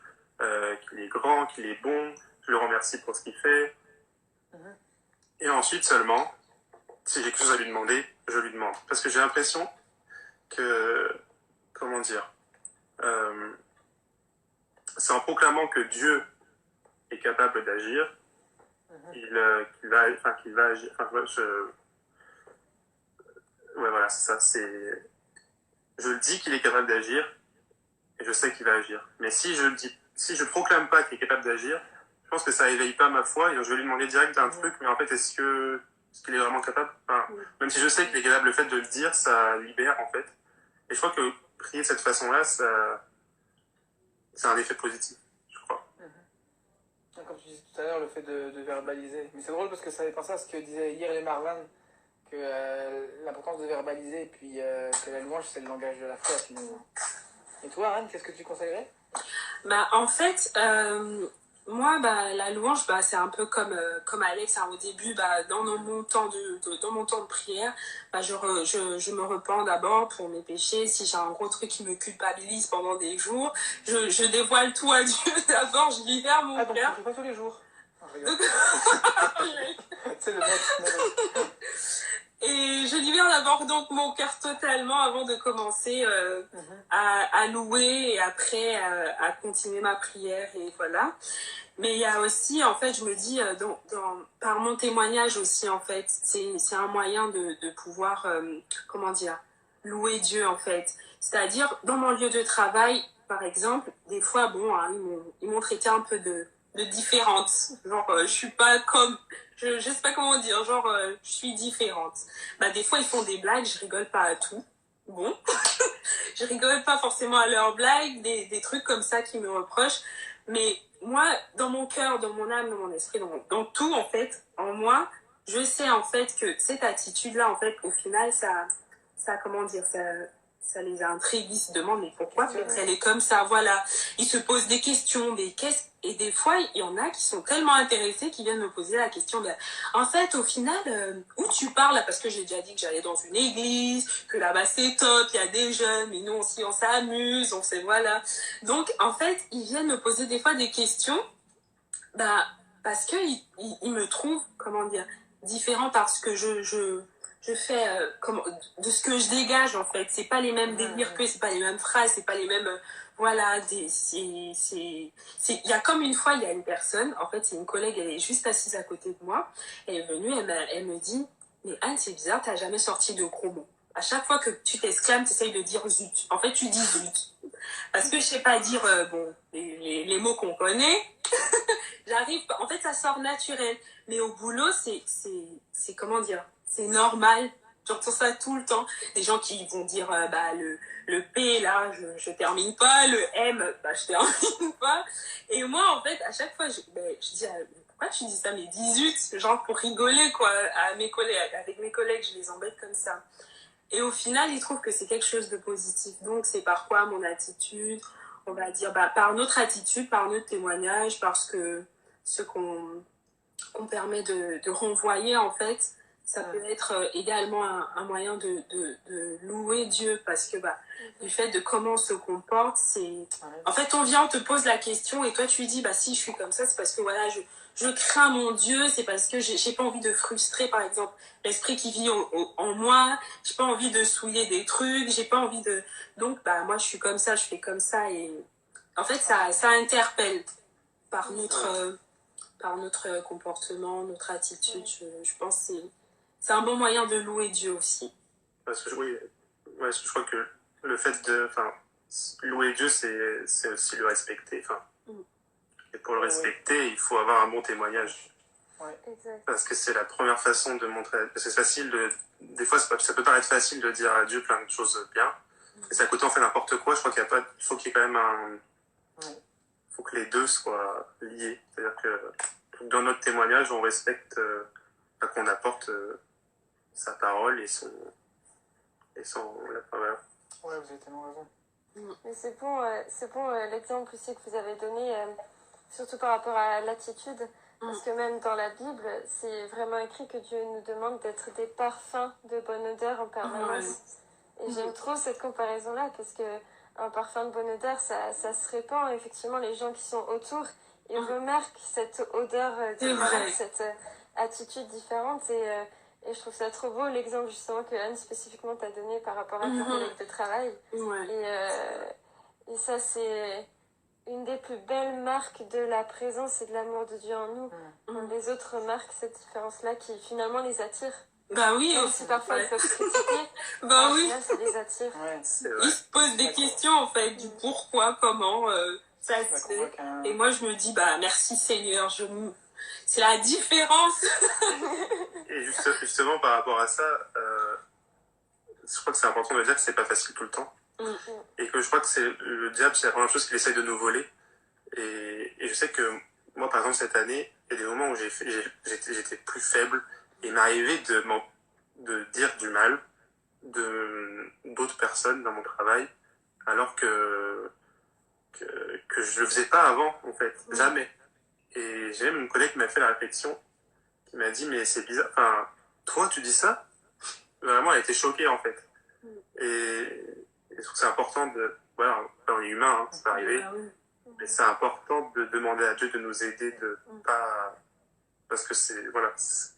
qu'il est grand, qu'il est bon. Je le remercie pour ce qu'il fait. Et ensuite seulement, si j'ai quelque chose à lui demander, je lui demande. Parce que j'ai l'impression que, comment dire, c'est en proclamant que Dieu est capable d'agir, qu'il va agir. Ouais, voilà, c'est ça. Je le dis qu'il est capable d'agir, et je sais qu'il va agir. Mais si je proclame pas qu'il est capable d'agir, je pense que ça éveille pas ma foi, et je vais lui demander direct un truc, mais en fait, est-ce qu'il est vraiment capable? Même si je sais qu'il est capable, le fait de le dire, ça libère, en fait. Et je crois que prier de cette façon-là, c'est un effet positif, je crois. Comme tu disais tout à l'heure, le fait de verbaliser. Mais c'est drôle parce que ça fait penser à ce que disaient hier les Marlins, que l'importance de verbaliser, et puis que la louange, c'est le langage de la foi, finalement. Et toi, Anne, qu'est-ce que tu conseillerais? En fait, moi, la louange, c'est un peu comme Alex, hein, au début, dans mon temps de prière, je me repens d'abord pour mes péchés. Si j'ai un gros truc qui me culpabilise pendant des jours, je dévoile tout à Dieu d'abord, je libère mon cœur. Donc tu ne fais pas tous les jours? C'est le mec. Et je libère d'abord donc mon cœur totalement avant de commencer à louer et après à continuer ma prière, et voilà. Mais il y a aussi, en fait, je me dis, par mon témoignage aussi, en fait, c'est un moyen de pouvoir, louer Dieu, en fait. C'est-à-dire, dans mon lieu de travail, par exemple, des fois, ils m'ont traité un peu de différente. Genre, je suis pas comme... Je sais pas comment dire, je suis différente. Des fois, ils font des blagues, je rigole pas à tout. Bon. Je rigole pas forcément à leurs blagues, des trucs comme ça qui me reprochent. Mais moi, dans mon cœur, dans mon âme, dans mon esprit, dans tout, en fait, en moi, je sais, en fait, que cette attitude-là, en fait, au final, ça ça les a intrigués, ils se demandent mais pourquoi peut-être elle est comme ça, voilà. Ils se posent des questions, mais et des fois il y en a qui sont tellement intéressés qu'ils viennent me poser la question, ben, en fait au final, où tu parles, parce que j'ai déjà dit que j'allais dans une église, que là-bas c'est top, il y a des jeunes, mais nous aussi on s'amuse, on sait voilà. Donc en fait ils viennent me poser des fois des questions, bah, parce que ils me trouvent, comment dire, différent parce que je fais de ce que je dégage en fait. C'est pas les mêmes délires que, c'est pas les mêmes phrases, c'est pas les mêmes voilà, il y a comme une fois il y a une personne, en fait c'est une collègue, elle est juste assise à côté de moi, elle est venue, elle me dit mais Anne c'est bizarre, t'as jamais sorti de gros mots. À chaque fois que tu t'exclames, tu essayes de dire zut. En fait tu dis zut. Parce que je sais pas dire bon les mots qu'on connaît. J'arrive pas. En fait, ça sort naturel. Mais au boulot, c'est comment dire, c'est normal. J'entends ça tout le temps. Des gens qui vont dire, bah, le P, là, je termine pas. Le M, bah, je termine pas. Et moi, en fait, à chaque fois, je dis, pourquoi tu dis ça? Mais 18, genre pour rigoler, quoi, à mes collègues. Avec mes collègues, je les embête comme ça. Et au final, ils trouvent que c'est quelque chose de positif. Donc, c'est par quoi mon attitude? On va dire, bah, par notre attitude, par notre témoignage, parce que ce qu'on permet de renvoyer, en fait, ça peut être également un moyen de louer Dieu, parce que bah, du fait de comment on se comporte, c'est... En fait, on vient, on te pose la question, et toi, tu lui dis, bah si je suis comme ça, c'est parce que voilà, je crains mon Dieu, c'est parce que j'ai pas envie de frustrer, par exemple, l'esprit qui vit en moi, j'ai pas envie de souiller des trucs, j'ai pas envie de... Donc, bah, moi, je suis comme ça, je fais comme ça, et en fait, ça interpelle par notre comportement, notre attitude. Je pense que c'est un bon moyen de louer Dieu aussi. Parce que oui, ouais, je crois que le fait de... Enfin, louer Dieu, c'est aussi le respecter. Enfin, et pour le respecter, il faut avoir un bon témoignage. Ouais. Parce que c'est la première façon de montrer... Parce que c'est facile de... Des fois, ça peut paraître facile de dire à Dieu plein de choses bien. Et c'est à côté, on fait n'importe quoi. Je crois qu'il y a pas... Il faut qu'il y ait quand même un... Il faut que les deux soient liés. C'est-à-dire que dans notre témoignage, on respecte... qu'on apporte sa parole et son... la parole. Ouais, vous avez tellement raison. Mais c'est bon l'exemple aussi que vous avez donné, surtout par rapport à l'attitude, parce que même dans la Bible, c'est vraiment écrit que Dieu nous demande d'être des parfums de bonne odeur en permanence. Et j'aime trop cette comparaison-là, parce que un parfum de bonne odeur, ça se répand, effectivement, les gens qui sont autour, ils remarquent cette odeur différente, cette attitude différente, et je trouve ça trop beau, l'exemple justement que Anne spécifiquement t'a donné par rapport à tes collègues de travail. Et ça, c'est une des plus belles marques de la présence et de l'amour de Dieu en nous. Quand les autres remarquent cette différence-là qui finalement les attire. Bah oui. Même si parfois ils peuvent critiquer, bah oui. Là, ça les attire. Ils se posent des questions en fait, du pourquoi, comment, ça se fait. Et moi je me dis, bah merci Seigneur, c'est la différence. Et justement, par rapport à ça, je crois que c'est important de dire que c'est pas facile tout le temps. Et que je crois que c'est le diable, c'est la première chose qu'il essaye de nous voler. Et je sais que moi, par exemple, cette année, il y a des moments où j'étais plus faible. Et il m'arrivait de dire du mal d'autres personnes dans mon travail, alors que je le faisais pas avant, en fait. Jamais. Et j'ai même une collègue qui m'a fait la réflexion, qui m'a dit, mais c'est bizarre, enfin, toi, tu dis ça? Vraiment, elle était choquée, en fait. Et je trouve que c'est important voilà, on est humain, hein, ça peut arriver, mais c'est important de demander à Dieu de nous aider, de pas, parce que c'est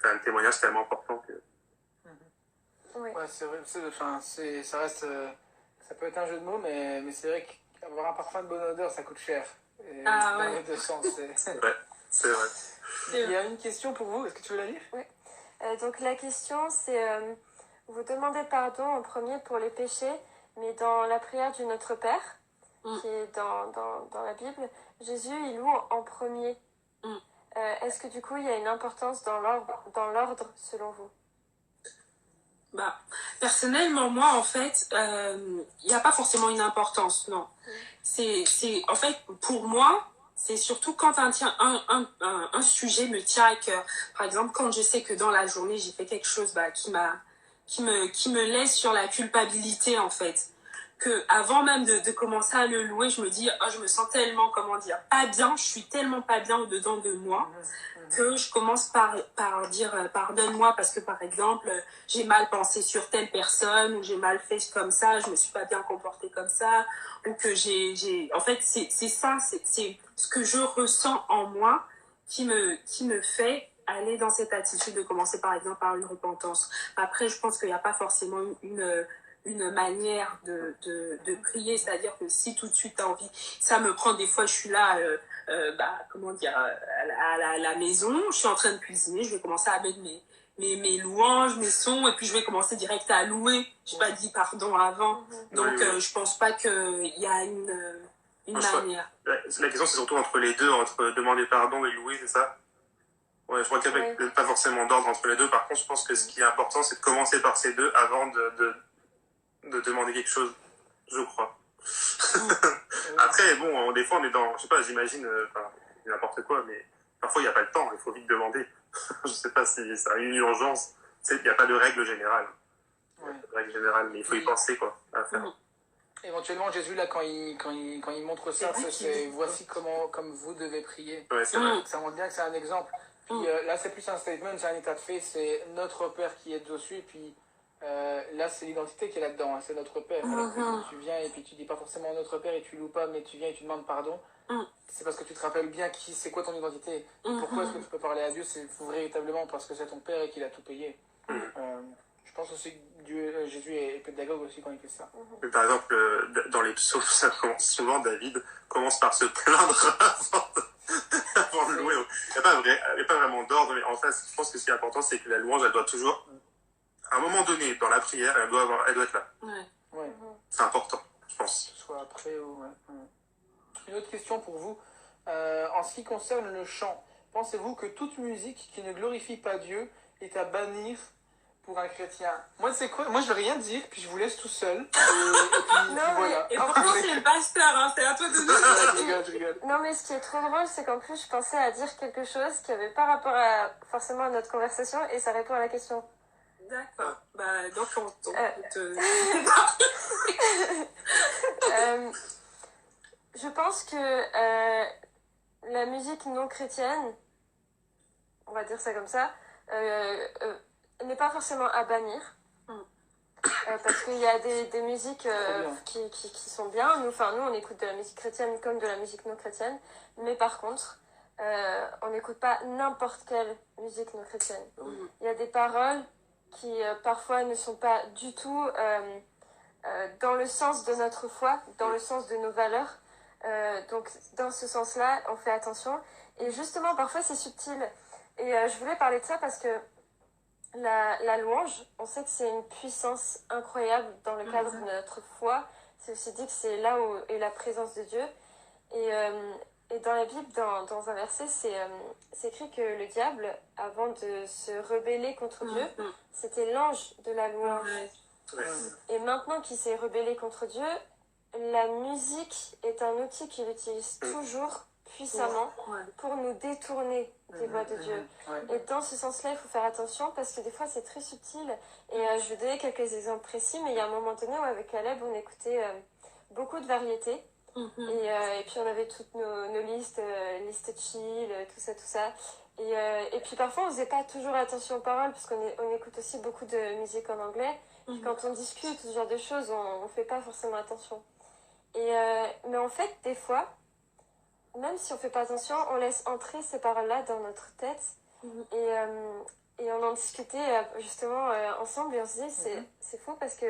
un témoignage tellement important que... Ouais, c'est vrai, ça reste, ça peut être un jeu de mots, mais c'est vrai qu'avoir un parfum de bonne odeur, ça coûte cher. Et dans les deux sens, Ouais, c'est vrai. Il y a une question pour vous, est-ce que tu veux la lire? Oui. Donc la question, c'est vous demandez pardon en premier pour les péchés, mais dans la prière du Notre Père, qui est dans la Bible, Jésus, il loue en premier. Est-ce que du coup, il y a une importance dans l'ordre selon vous? Bah, personnellement, moi, en fait, il n'y a pas forcément une importance, non. En fait, pour moi, c'est surtout quand un sujet me tient à cœur. Par exemple, quand je sais que dans la journée, j'ai fait quelque chose qui me laisse sur la culpabilité, en fait. que avant même de commencer à le louer, je me dis, oh, je me sens tellement, comment dire, pas bien, je suis tellement pas bien au-dedans de moi, que je commence par dire pardonne-moi parce que par exemple j'ai mal pensé sur telle personne ou j'ai mal fait comme ça, je me suis pas bien comportée comme ça, ou que j'ai en fait c'est ça, c'est ce que je ressens en moi qui me fait aller dans cette attitude de commencer par exemple par une repentance. Après je pense qu'il n'y a pas forcément une manière de prier, c'est-à-dire que si tout de suite tu as envie, ça me prend des fois, je suis là, comment dire, à la maison, je suis en train de cuisiner, je vais commencer à mettre mes louanges, mes sons, et puis je vais commencer direct à louer. Je n'ai pas dit pardon avant, donc je pense pas qu'il y a une manière. La question c'est surtout entre les deux, entre demander pardon et louer, c'est ça? Ouais, je crois qu'il n'y a pas forcément d'ordre entre les deux. Par contre, je pense que ce qui est important, c'est de commencer par ces deux avant de demander quelque chose, je crois. Après, bon, des fois, on est dans, je sais pas, j'imagine, n'importe quoi, mais parfois, il n'y a pas le temps, il faut vite demander. Je sais pas si ça a une urgence. Il n'y a pas de règle générale. Ouais. Pas de règle générale, mais il faut y penser, quoi, à faire. Éventuellement, Jésus, là, quand il montre ça, c'est voici comme vous devez prier. Ouais, c'est vrai. Ça montre bien que c'est un exemple. Puis là, c'est plus un statement, c'est un état de fait, c'est notre Père qui est dessus, puis là, c'est l'identité qui est là-dedans, hein, c'est notre Père. Alors que tu viens et puis tu dis pas forcément notre Père et tu loues pas, mais tu viens et tu demandes pardon. C'est parce que tu te rappelles bien c'est quoi ton identité. Pourquoi est-ce que tu peux parler à Dieu? C'est véritablement parce que c'est ton Père et qu'il a tout payé. Je pense aussi que Jésus est pédagogue aussi quand il fait ça. Mais par exemple, dans les psaumes, ça commence souvent, David commence par se plaindre avant de louer. Il n'y a pas vraiment d'ordre, mais en fait, je pense que ce qui est important, c'est que la louange, elle doit toujours, à un moment donné, dans la prière, elle doit être là. Ouais. C'est important, je pense. Que ce soit après ou... Une autre question pour vous. En ce qui concerne le chant, pensez-vous que toute musique qui ne glorifie pas Dieu est à bannir pour un chrétien? Moi, c'est quoi? Moi, je vais rien dire, puis je vous laisse tout seul. Et puis, Non, voilà. Et pourtant, c'est le pasteur, hein, c'est à toi de nous. Je rigole. Non, mais ce qui est trop drôle, c'est qu'en plus, je pensais à dire quelque chose qui avait pas rapport forcément à notre conversation, et ça répond à la question. D'accord. Bah, donc, on je pense que la musique non chrétienne, on va dire ça comme ça, n'est pas forcément à bannir. Parce qu'il y a des musiques qui sont bien. Nous, on écoute de la musique chrétienne comme de la musique non chrétienne. Mais par contre, on n'écoute pas n'importe quelle musique non chrétienne. Il y a des paroles qui parfois ne sont pas du tout dans le sens de notre foi, dans le sens de nos valeurs. Donc dans ce sens-là, on fait attention. Et justement, parfois c'est subtil. Et je voulais parler de ça parce que la louange, on sait que c'est une puissance incroyable dans le cadre de notre foi. C'est aussi dit que c'est là où est la présence de Dieu. Et dans la Bible, dans un verset, c'est écrit que le diable, avant de se rebeller contre Dieu, c'était l'ange de la louange. Et maintenant qu'il s'est rebellé contre Dieu, la musique est un outil qu'il utilise toujours puissamment pour nous détourner des voies de Dieu. Et dans ce sens-là, il faut faire attention parce que des fois c'est très subtil. Et je vais donner quelques exemples précis, mais il y a un moment donné où avec Caleb, on écoutait beaucoup de variétés. Et puis on avait toutes nos listes, listes chill, tout ça. Et puis parfois on faisait pas toujours attention aux paroles parce qu'on écoute aussi beaucoup de musique en anglais. Puis quand on discute, ce genre de choses, on fait pas forcément attention. Mais en fait, des fois, même si on fait pas attention, on laisse entrer ces paroles-là dans notre tête. Et on en discutait justement ensemble et on se disait, c'est fou parce que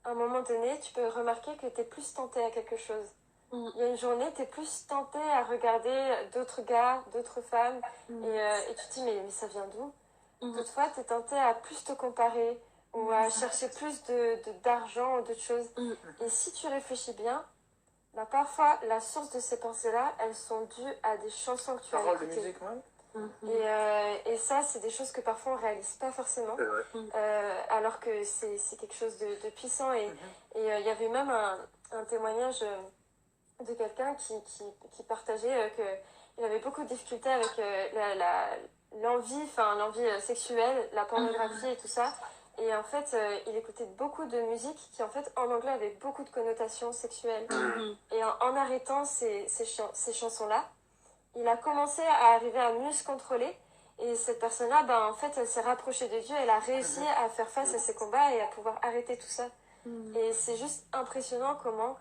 à un moment donné, tu peux remarquer que tu es plus tenté à quelque chose. Il y a une journée, tu es plus tenté à regarder d'autres gars, d'autres femmes, et tu te dis, mais ça vient d'où? D'autres fois, tu es tenté à plus te comparer, ou à chercher plus d'argent ou d'autres choses. Et si tu réfléchis bien, bah parfois, la source de ces pensées-là, elles sont dues à des chansons que tu as écoutées. De musique, Et ça, c'est des choses que parfois on réalise pas forcément, alors que c'est quelque chose de puissant. Et il y avait même un témoignage de quelqu'un qui partageait qu'il avait beaucoup de difficultés avec l'envie sexuelle, la pornographie et tout ça. Et en fait, il écoutait beaucoup de musique qui, en fait, en anglais, avait beaucoup de connotations sexuelles. Et en arrêtant ces chansons-là, il a commencé à arriver à mieux se contrôler. Et cette personne-là, en fait, elle s'est rapprochée de Dieu. Elle a réussi à faire face à ses combats et à pouvoir arrêter tout ça. Et c'est juste impressionnant comment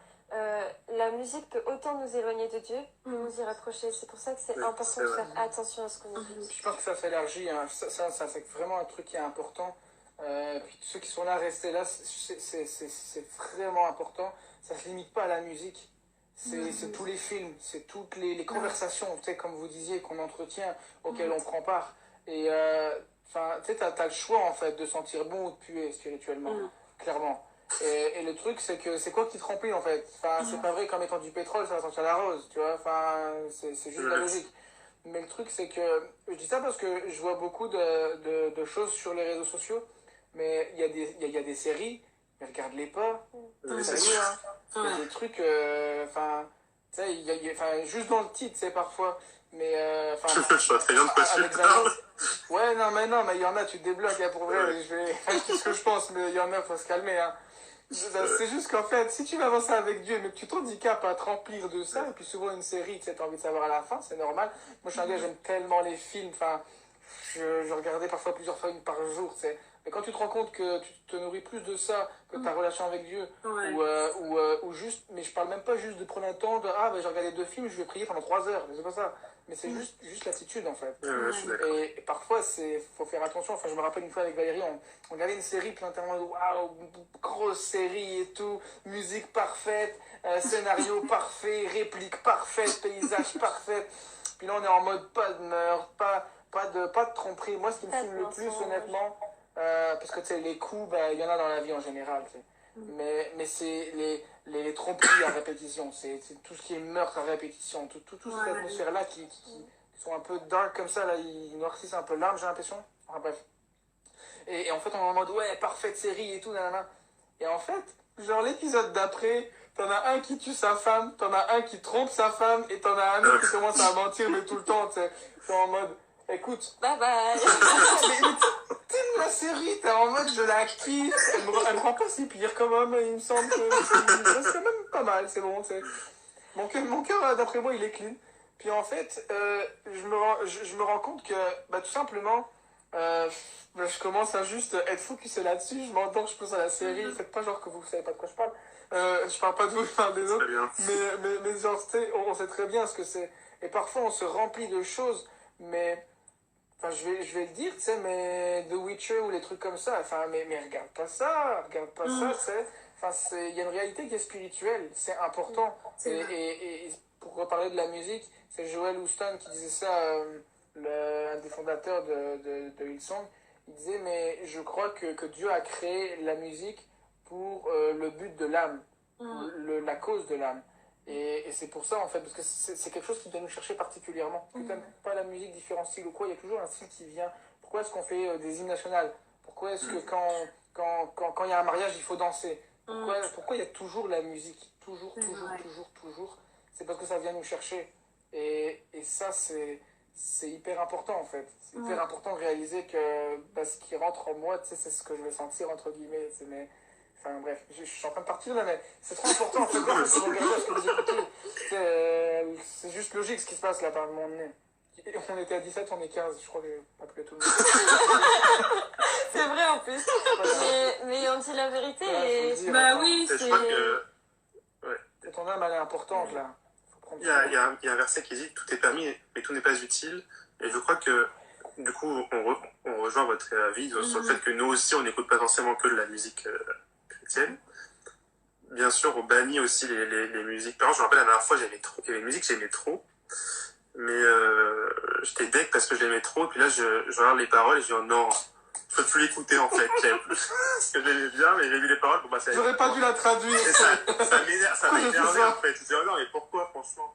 la musique peut autant nous éloigner de Dieu que nous y rapprocher. C'est pour ça que c'est important de faire attention à ce qu'on écoute. Je pense que ça s'élargit, hein. Ça c'est vraiment un truc qui est important. Puis ceux qui sont là, restés là, c'est vraiment important. Ça se limite pas à la musique. C'est tous les films, c'est toutes les conversations, tu sais, comme vous disiez, qu'on entretient, auxquelles on prend part. Et tu sais, t'as le choix en fait de sentir bon ou de puer spirituellement, clairement. Et le truc, c'est que c'est quoi qui te remplit en fait. C'est pas vrai qu'en mettant du pétrole, ça va sentir la rose, tu vois. C'est juste la logique. Mais le truc, c'est que je dis ça parce que je vois beaucoup de choses sur les réseaux sociaux. Mais il y a des séries, mais regarde-les pas. Sérieux, hein. Il y a des trucs, tu sais, juste dans le titre, c'est parfois. Mais, je vois très bien de quoi tu parles. Ouais, non, mais il y en a, tu te débloques, hein, pour vrai. Je vais dire ce que je pense, mais il y en a, faut se calmer, hein. C'est juste qu'en fait, si tu vas avancer avec Dieu, mais que tu t'handicapes à te remplir de ça, et puis souvent une série, tu sais, t'as envie de savoir à la fin, c'est normal. Moi, je suis un gars, j'aime tellement les films, je regardais parfois plusieurs fois par jour, tu sais. Mais quand tu te rends compte que tu te nourris plus de ça que ta relation avec Dieu, ou juste, mais je parle même pas juste de prendre un temps de j'ai regardé 2 films, je vais prier pendant 3 heures, c'est pas ça. Mais c'est juste l'attitude en fait. Je suis d'accord. Et parfois, faut faire attention. Enfin, je me rappelle une fois avec Valérie, on regardait une série, plein tellement de waouh, grosse série et tout, musique parfaite, scénario parfait, réplique parfaite, paysage parfait. Puis là, on est en mode pas de meurtre, pas de tromperie. Moi, ce qui me fume le plus, honnêtement, parce que tu sais, les coups, il y en a dans la vie en général, tu sais. Mais c'est les tromperies à répétition, c'est tout ce qui est meurtre à répétition, toute cette atmosphère-là qui sont un peu dark comme ça, là, ils noircissent un peu l'âme, j'ai l'impression. Enfin bref. Et en fait, on est en mode, ouais, parfaite série et tout, nanana. Et en fait, genre l'épisode d'après, t'en as un qui tue sa femme, t'en as un qui trompe sa femme, et t'en as un autre qui commence à mentir, mais tout le temps, tu sais. T'es en mode, écoute. Bye bye. T'aimes la série, t'es en mode je la kiffe, elle me rend pas si pire quand même, il me semble que c'est quand même pas mal, c'est bon, c'est... Mon cœur, d'après moi, il est clean. Puis en fait, je me rends compte que, tout simplement, je commence à juste être focusé là-dessus, je m'endors, je pense à la série, faites pas genre que vous savez pas de quoi je parle. Je parle pas de vous, je parle des autres. Mais genre, on sait très bien ce que c'est. Et parfois, on se remplit de choses, mais... Enfin, je vais le dire, tu sais, mais The Witcher ou les trucs comme ça, mais regarde pas ça, tu sais. Il y a une réalité qui est spirituelle, c'est important. Et pour reparler de la musique, c'est Joel Houston qui disait ça, un des fondateurs de Hillsong. Il disait, mais je crois que Dieu a créé la musique pour le but de l'âme, la cause de l'âme. Et c'est pour ça, en fait, parce que c'est quelque chose qui vient nous chercher particulièrement. Que tu n'aimes pas la musique, différents styles ou quoi, il y a toujours un style qui vient. Pourquoi est-ce qu'on fait des hymnes nationales? Pourquoi est-ce que quand il y a un mariage, il faut danser? Pourquoi il y a toujours la musique? Toujours. C'est parce que ça vient nous chercher. Et ça, c'est hyper important, en fait. C'est hyper important de réaliser que ce qui rentre en moi, tu sais, c'est ce que je vais sentir, entre guillemets. Enfin bref, je suis en train de partir là, mais c'est trop important en fait de regarder ce que vous écoutez. C'est juste logique ce qui se passe là par mon nez. On était à 17, on est 15, je crois que pas plus tout le monde. C'est vrai en plus. Mais on dit la vérité et... Oui, je crois que... Et ton âme elle est importante là. Il y a un verset qui dit « Tout est permis, mais tout n'est pas utile ». Et je crois que du coup, on rejoint votre avis sur le fait que nous aussi, on n'écoute pas forcément que de la musique chrétienne. Bien sûr, on bannit aussi les musiques. Par exemple, je me rappelle la dernière fois, il y avait une musique que j'aimais trop, mais j'étais deg parce que je l'aimais trop, et puis là, je regarde les paroles et je dis oh, non, je peux plus l'écouter en fait. Parce que j'aimais bien, mais j'ai vu les paroles, ça j'aurais pas dû la traduire. Et ça m'énervait en fait. Je disais oh non, mais pourquoi, franchement?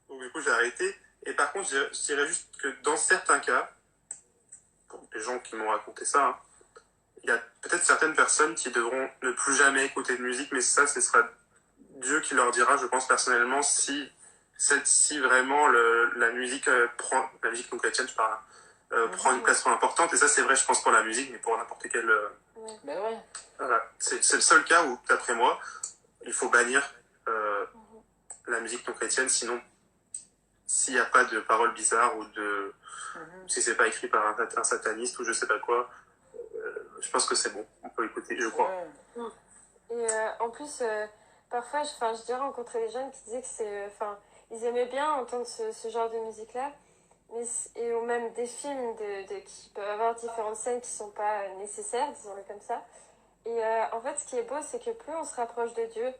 Donc du coup, j'ai arrêté. Et par contre, je dirais juste que dans certains cas, pour les gens qui m'ont raconté ça, hein, il y a peut-être certaines personnes qui devront ne plus jamais écouter de musique, mais ça, ce sera Dieu qui leur dira, je pense personnellement, si vraiment la musique la musique non chrétienne, je parle, prend une place trop importante. Et ça, c'est vrai, je pense, pour la musique, mais pour n'importe quelle Ben ouais. Voilà. C'est le seul cas où, d'après moi, il faut bannir la musique non chrétienne, sinon, s'il n'y a pas de paroles bizarres ou de... si c'est pas écrit par un sataniste ou je sais pas quoi, je pense que c'est bon, on peut écouter, je crois. Ouais. Et en plus, parfois, je dirais rencontrer des jeunes qui disaient que ils aimaient bien entendre ce genre de musique-là, ou même des films qui peuvent avoir différentes scènes qui sont pas nécessaires, disons-le comme ça. Et en fait, ce qui est beau, c'est que plus on se rapproche de Dieu,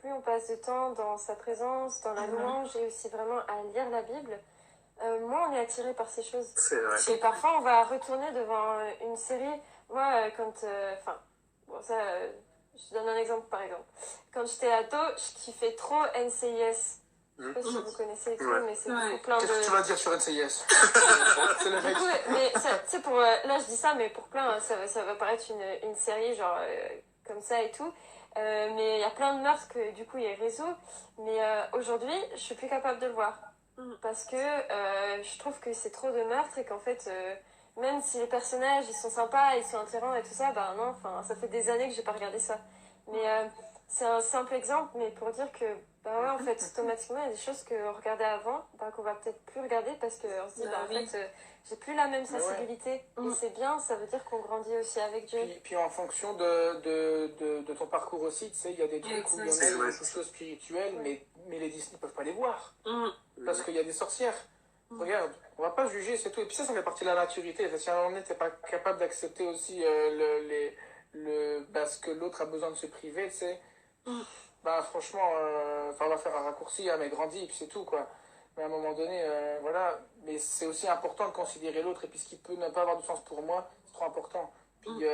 plus on passe de temps dans sa présence, dans la louange et aussi vraiment à lire la Bible, moins on est attiré par ces choses. C'est vrai. Et parfois, on va retourner devant une série. Moi, je donne un exemple par exemple. Quand j'étais ado, je kiffais trop NCIS. Je sais pas si vous connaissez et tout, mais c'est plein de... Qu'est-ce que tu vas dire sur NCIS? C'est le mec. Du coup, mais tu sais, là je dis ça, mais pour plein, ça va paraître une série genre comme ça et tout. Mais il y a plein de meurtres que du coup il résout. Mais aujourd'hui, je suis plus capable de le voir. Parce que je trouve que c'est trop de meurtres et qu'en fait, même si les personnages ils sont sympas, ils sont attirants et tout ça, bah non, ça fait des années que j'ai pas regardé ça. Mais c'est un simple exemple, mais pour dire que, bah ouais, en fait, automatiquement, il y a des choses qu'on regardait avant, bah, qu'on va peut-être plus regarder parce qu'on se dit, en fait, j'ai plus la même sensibilité. Et c'est bien, ça veut dire qu'on grandit aussi avec Dieu. Puis en fonction de ton parcours aussi, tu sais, il y a des trucs où il y en a des choses spirituelles, mais les Disney ne peuvent pas les voir. Parce qu'il y a des sorcières. Regarde, on va pas juger, c'est tout. Et puis ça fait partie de la maturité. Si à un moment donné, t'es pas capable d'accepter aussi ce que l'autre a besoin de se priver, tu sais. Bah franchement, on va faire un raccourci, mais grandis, et puis c'est tout, quoi. Mais à un moment donné, voilà. Mais c'est aussi important de considérer l'autre, et puis ce qui peut ne pas avoir de sens pour moi, c'est trop important. Puis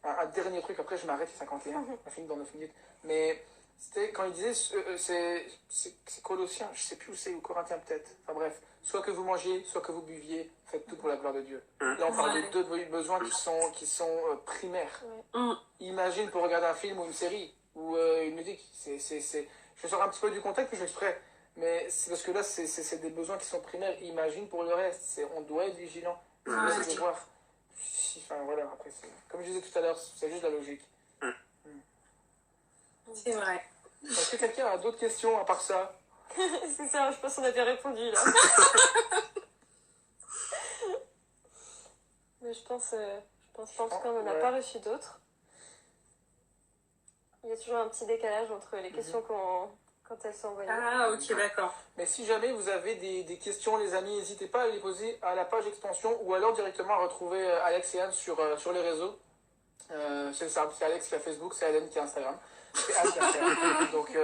un dernier truc, après je m'arrête, il 51, on a fini dans 9 minutes. Mais c'était quand il disait, c'est Colossiens, je sais plus où c'est, ou Corinthiens peut-être. Enfin bref, soit que vous mangiez, soit que vous buviez, faites tout pour la gloire de Dieu. Là on parle de deux besoins qui sont primaires. Imagine pour regarder un film ou une série, ou une musique, je sors un petit peu du contexte, puis je l'exprès. Mais c'est parce que là, c'est des besoins qui sont primaires. Imagine pour le reste, on doit être vigilant. On doit se voir. Enfin voilà, après, comme je disais tout à l'heure, c'est juste la logique. C'est vrai. Est-ce que quelqu'un a d'autres questions à part ça? C'est ça, je pense qu'on a bien répondu là. Mais je pense en tout cas on n'en a pas reçu d'autres. Il y a toujours un petit décalage entre les questions quand elles sont envoyées. Ah, ok, d'accord. Mais si jamais vous avez des questions, les amis, n'hésitez pas à les poser à la page extension ou alors directement à retrouver Alex et Anne sur les réseaux. C'est ça, c'est Alex qui a Facebook, c'est Anne qui a Instagram. C'est Anne qui a Instagram. Donc,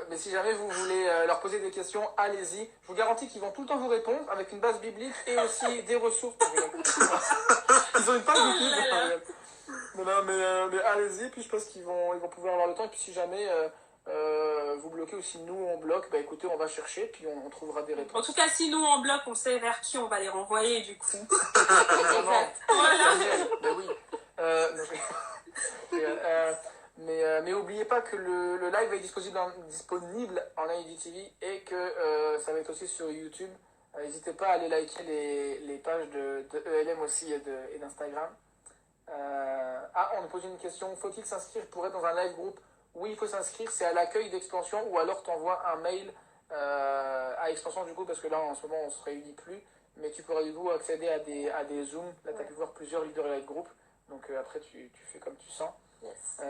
mais si jamais vous voulez leur poser des questions, allez-y. Je vous garantis qu'ils vont tout le temps vous répondre avec une base biblique et aussi des ressources. Ils ont une page YouTube. Non, mais allez-y, puis je pense qu'ils vont pouvoir avoir le temps. Et puis si jamais vous bloquez ou si nous on bloque, bah écoutez, on va chercher, puis on trouvera des réponses. En tout cas, si nous on bloque, on sait vers qui on va les renvoyer du coup. Voilà. Ben oui. Mais n'oubliez pas que le live est disponible en IGTV et que ça va être aussi sur YouTube. N'hésitez pas à aller liker les pages de ELM aussi et d'Instagram. On nous pose une question. Faut-il s'inscrire pour être dans un live groupe? Oui, il faut s'inscrire. C'est à l'accueil d'Expansion ou alors t'envoies un mail à Expansion du coup parce que là en ce moment on se réunit plus. Mais tu pourras du coup accéder à des Zooms. Là tu as pu voir plusieurs leaders live group. Donc après tu fais comme tu sens. Yes.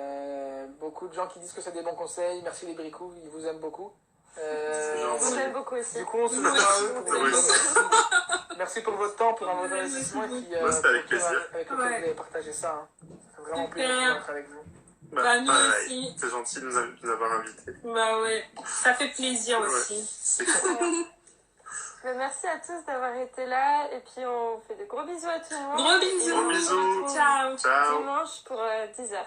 Beaucoup de gens qui disent que c'est des bons conseils. Merci les bricous, ils vous aiment beaucoup. On vous aime beaucoup aussi. Du coup, on se voit à eux pour merci pour votre temps, pour votre investissement et puis avec plaisir. Avec lequel vous avez partagé ça. Hein. Ça fait vraiment plaisir d'être avec vous. Bah, nous aussi. C'est gentil de nous avoir invités. Bah ouais, ça fait plaisir aussi. C'est cool. Merci à tous d'avoir été là et puis on fait de gros bisous à tout le monde. Gros bisous. Gros bisous. Ciao. Ciao. Dimanche pour 10h.